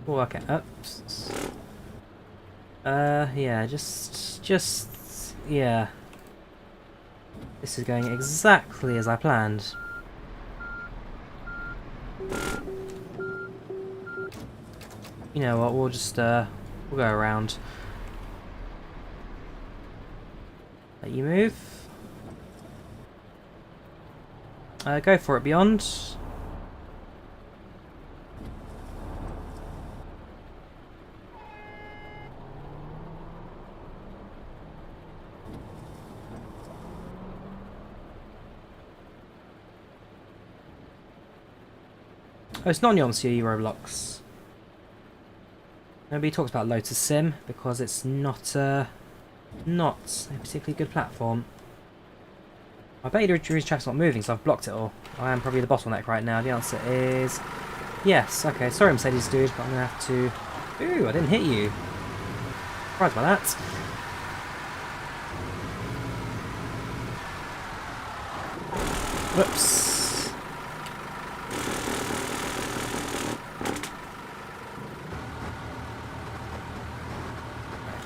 Oh, okay. Oops. Yeah, yeah. This is going exactly as I planned. You know what, we'll just, we'll go around. Let you move. Go for it, Beyond. Oh, it's not on the OMSI Roblox. Nobody talks about Lotus Sim because it's not a particularly good platform. I bet your track's not moving, so I've blocked it all. I am probably the bottleneck right now. The answer is yes. Okay, sorry Mercedes dude, but I'm gonna have to... Ooh, I didn't hit you. Surprised by that. Whoops.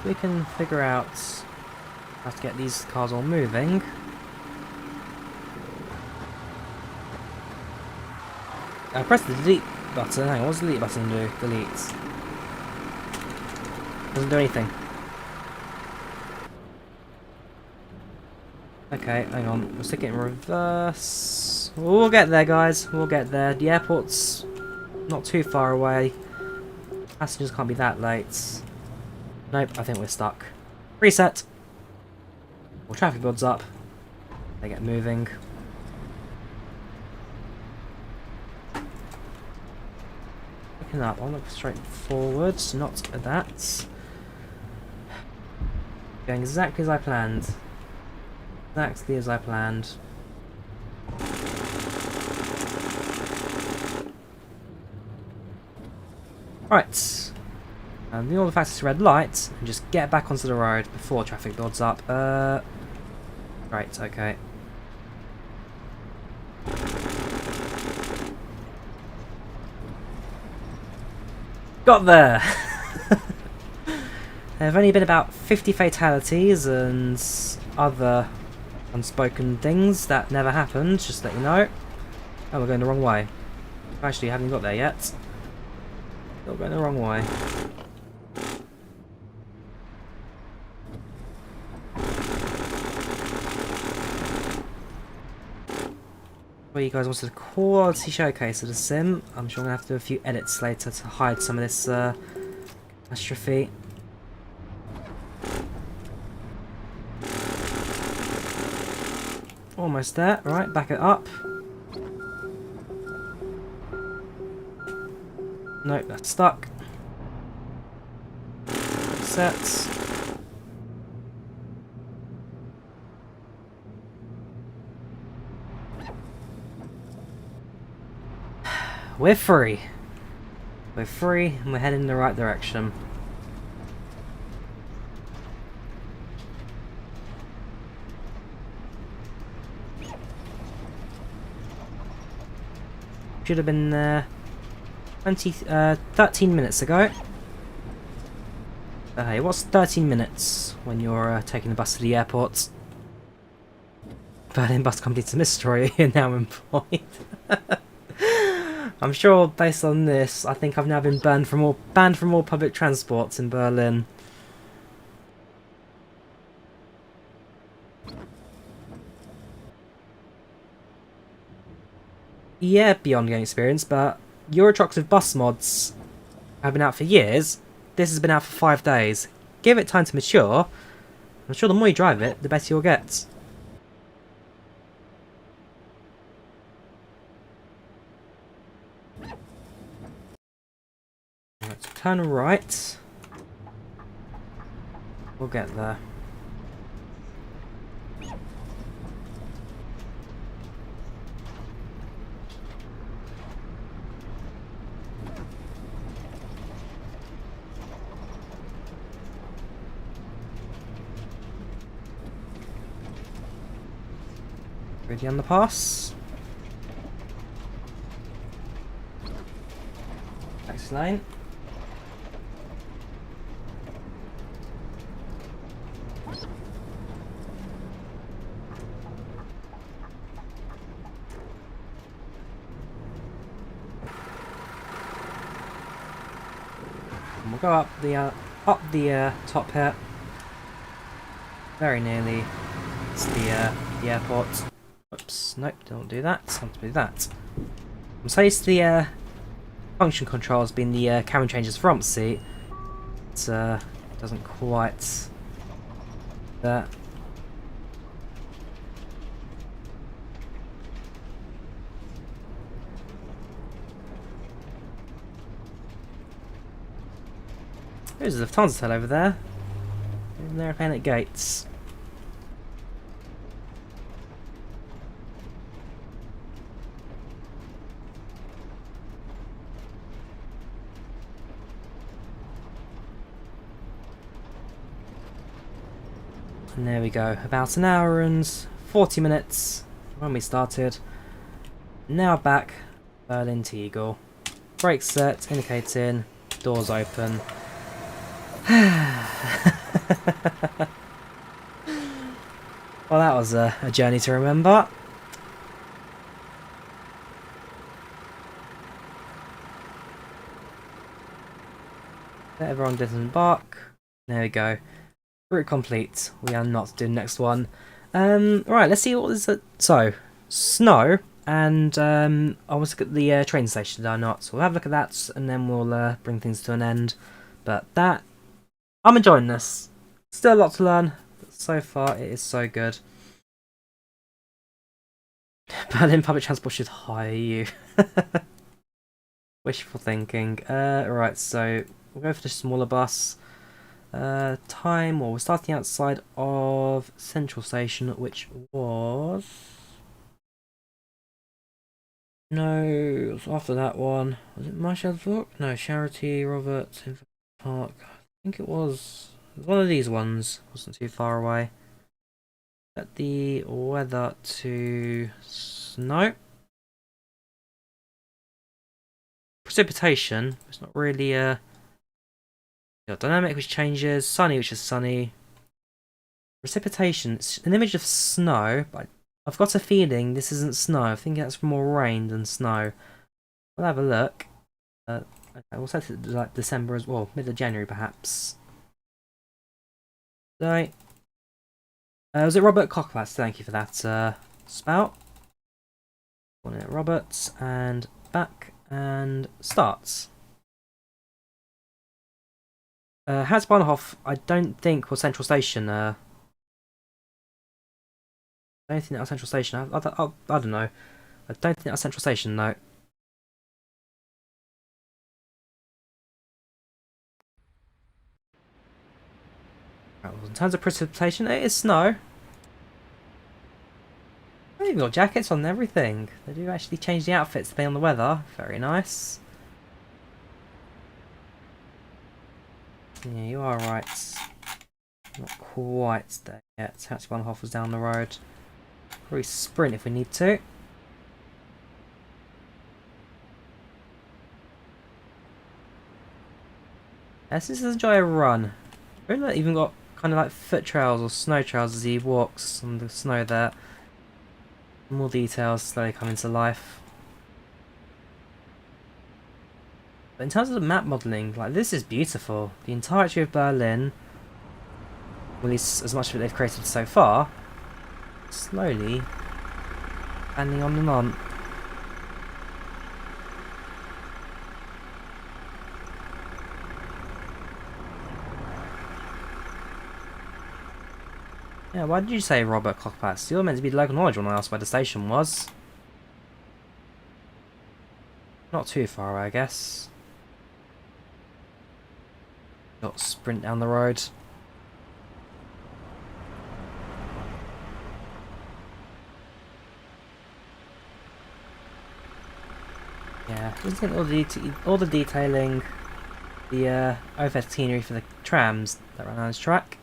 We can figure out how to get these cars all moving. I pressed the delete button. Hang on, what's the delete button do? Delete. Doesn't do anything. Okay, hang on. We'll stick it in reverse. We'll get there, guys. We'll get there. The airport's not too far away. Passengers can't be that late. Nope, I think we're stuck. Reset. Well, traffic builds up. They get moving. Looking up, I'll look straight forwards, not at that. Going exactly as I planned. Exactly as I planned. Right. And the all the fastest red light and just get back onto the road before traffic builds up. Right, okay. Got there! There have only been about 50 fatalities and other unspoken things that never happened, just to let you know. Oh, we're going the wrong way. Actually, haven't got there yet. Still going the wrong way. Well, you guys wanted a quality showcase of the sim. I'm sure I'm going to have to do a few edits later to hide some of this catastrophe. Almost there. Right, back it up. Nope, that's stuck. Set. We're free. We're free and we're heading in the right direction. Should have been there 13 minutes ago. Hey, what's 13 minutes when you're taking the bus to the airport? Berlin Bus Company's a mystery. You're now employed. I'm sure, based on this, I think I've now been banned from all public transports in Berlin. Yeah, beyond game experience, but Euro Trucks with bus mods have been out for years. This has been out for 5 days. Give it time to mature. I'm sure the more you drive it, the better you'll get. Let's turn right. We'll get there. Ready on the pass. Next lane. we'll go up the top here. Very nearly. It's the airport. Oops, nope, don't do that. It's time to do that. I'm so used to the function controls being the camera changes for OMSI. It doesn't quite that. There's the Lufthansa hotel over there. And they're playing at gates. And there we go. About an hour and 40 minutes when we started. Now back. Berlin to Eagle. Brakes set, indicating, doors open. Well, that was a journey to remember. Let everyone disembark. There we go. Route complete. We are not doing the next one. Right, let's see what is it. So, snow, and I want to look at the train station, did I not? So we'll have a look at that, and then we'll bring things to an end. But that, I'm enjoying this. Still a lot to learn, but so far it is so good. Berlin public transport should hire you. Wishful thinking. Right, so we'll go for the smaller bus. Time, well, we're starting outside of Central Station, which was... No, it was after that one. Was it Marshallsburg? No, Charity, Robert, Park. I think it was one of these ones. Wasn't too far away. Set the weather to snow. Precipitation. It's not really dynamic, which changes. Sunny, which is sunny. Precipitation. It's an image of snow, but I've got a feeling this isn't snow. I think that's more rain than snow. We'll have a look. Okay, we'll set it to like December as well, middle of January perhaps. So, was it Robert Cocklatz? Thank you for that spout. One at Roberts and back and starts. Hatzbahnhof, I don't think was Central Station. I don't think that was Central Station. I don't know. I don't think that was Central Station, no. Right, well, in terms of precipitation, it is snow. They've even got jackets on and everything. They do actually change the outfits depending on the weather. Very nice. Yeah, you are right. Not quite there yet. Hatzbahnhof was down the road. Probably sprint if we need to. Let's just enjoy a run. We've even got kind of like foot trails or snow trails as he walks on the snow there. More details slowly coming to life. But in terms of the map modelling, like this is beautiful. The entirety of Berlin, or at least as much of it they've created so far, slowly landing on and on. Yeah, why did you say Robert Cockpass? You're meant to be the local knowledge when I asked where the station was. Not too far away, I guess. Got sprint down the road. Yeah, isn't it all the detailing, the overhead scenery for the trams that run on this track?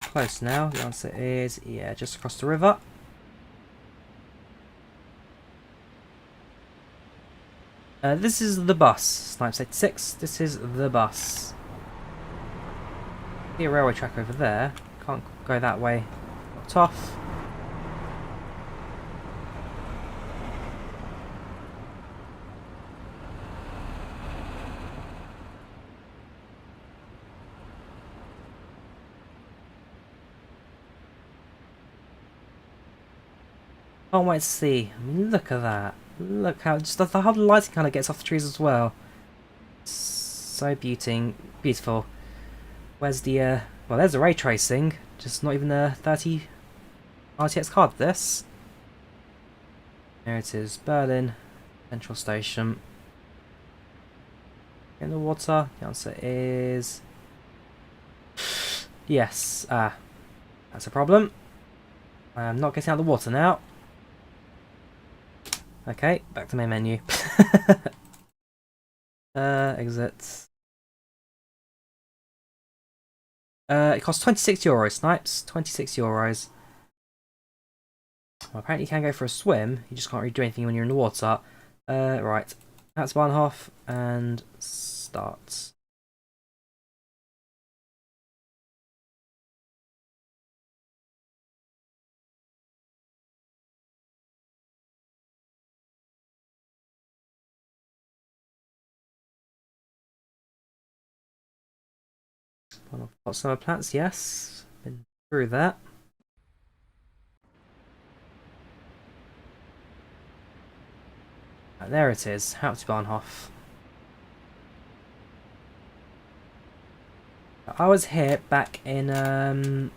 Close now. The answer is yeah, just across the river. This is the bus. Snipes 86. This is the bus. See a railway track over there. Can't go that way. Blocked off. Can't wait to see. I mean, look at that. Look how just the whole lighting kind of gets off the trees as well. So beautiful. Where's the well, there's the ray tracing. Just not even a 30 RTX card. This. There it is, Berlin Central Station. In the water. The answer is yes. That's a problem. I am not getting out of the water now. Okay, back to main menu. Exit. It costs 26 euros, Snipes. 26 euros. Well, apparently you can go for a swim. You just can't really do anything when you're in the water. Right. That's Bahnhof and start. Potsdamer Platz, yes. Been through that. Right, there it is, Hauptbahnhof. I was here back in when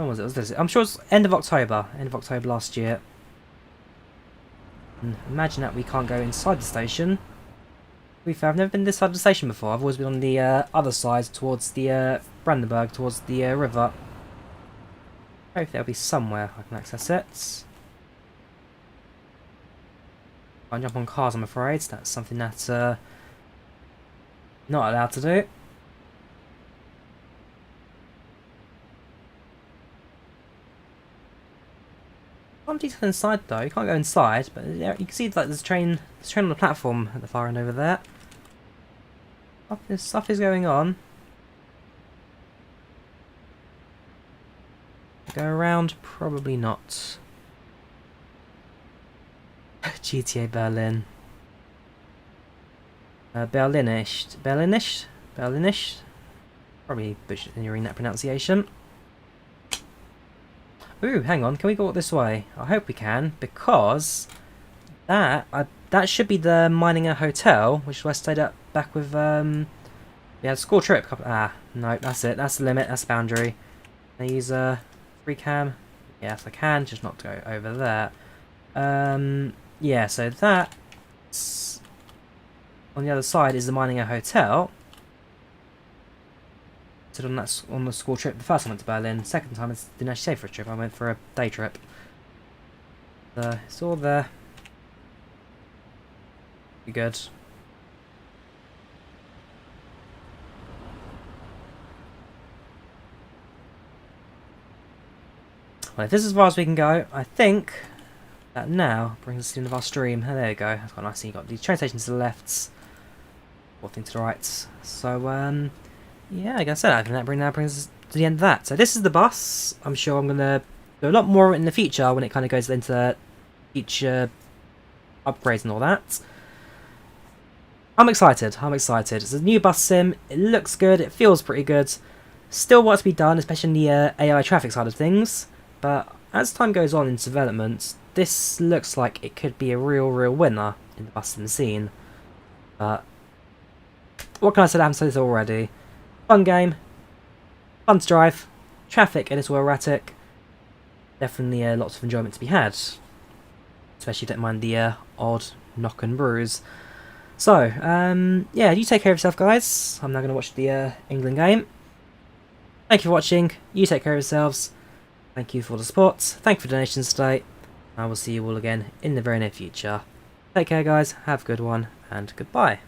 was it? I'm sure it was end of October last year. And imagine that we can't go inside the station. To be fair, I've never been this side of the station before. I've always been on the other side, towards the Brandenburg, towards the river. Hopefully there'll be somewhere I can access it. Can't jump on cars, I'm afraid. That's something that's not allowed to do. I'm detailed inside though. You can't go inside, but you can see like there's a train on the platform at the far end over there. Stuff is going on. Go around? Probably not. GTA Berlin. Berlinish. Probably butchering that pronunciation. Ooh, hang on. Can we go this way? I hope we can, because that should be the Mininger Hotel, which I stayed at back with. We had a school trip. No, that's it. That's the limit. That's the boundary. Can I use a free cam? Yes, I can. Just not to go over there. Yeah. So that's on the other side is the Mininger Hotel. On the school trip. The first time I went to Berlin. Second time I didn't actually stay for a trip. I went for a day trip. It's all there. Be good. Well, if this is as far as we can go, I think that now brings us to the end of our stream. Oh, there you go. That's quite nice. You got the train station to the left, or thing to the right. So yeah, like I said, I think that brings us to the end of that. So this is the bus. I'm sure I'm going to do a lot more in the future when it kind of goes into future upgrades and all that. I'm excited. It's a new bus sim. It looks good. It feels pretty good. Still what's to be done, especially in the AI traffic side of things. But as time goes on in development, this looks like it could be a real winner in the bus sim scene. But what can I say? I haven't said this already. Fun game, fun to drive, traffic a little erratic, definitely lots of enjoyment to be had, especially if you don't mind the odd knock and bruise. So, yeah, you take care of yourself guys. I'm now going to watch the England game. Thank you for watching, you take care of yourselves, thank you for the support, thank you for donations today, I will see you all again in the very near future. Take care guys, have a good one, and goodbye.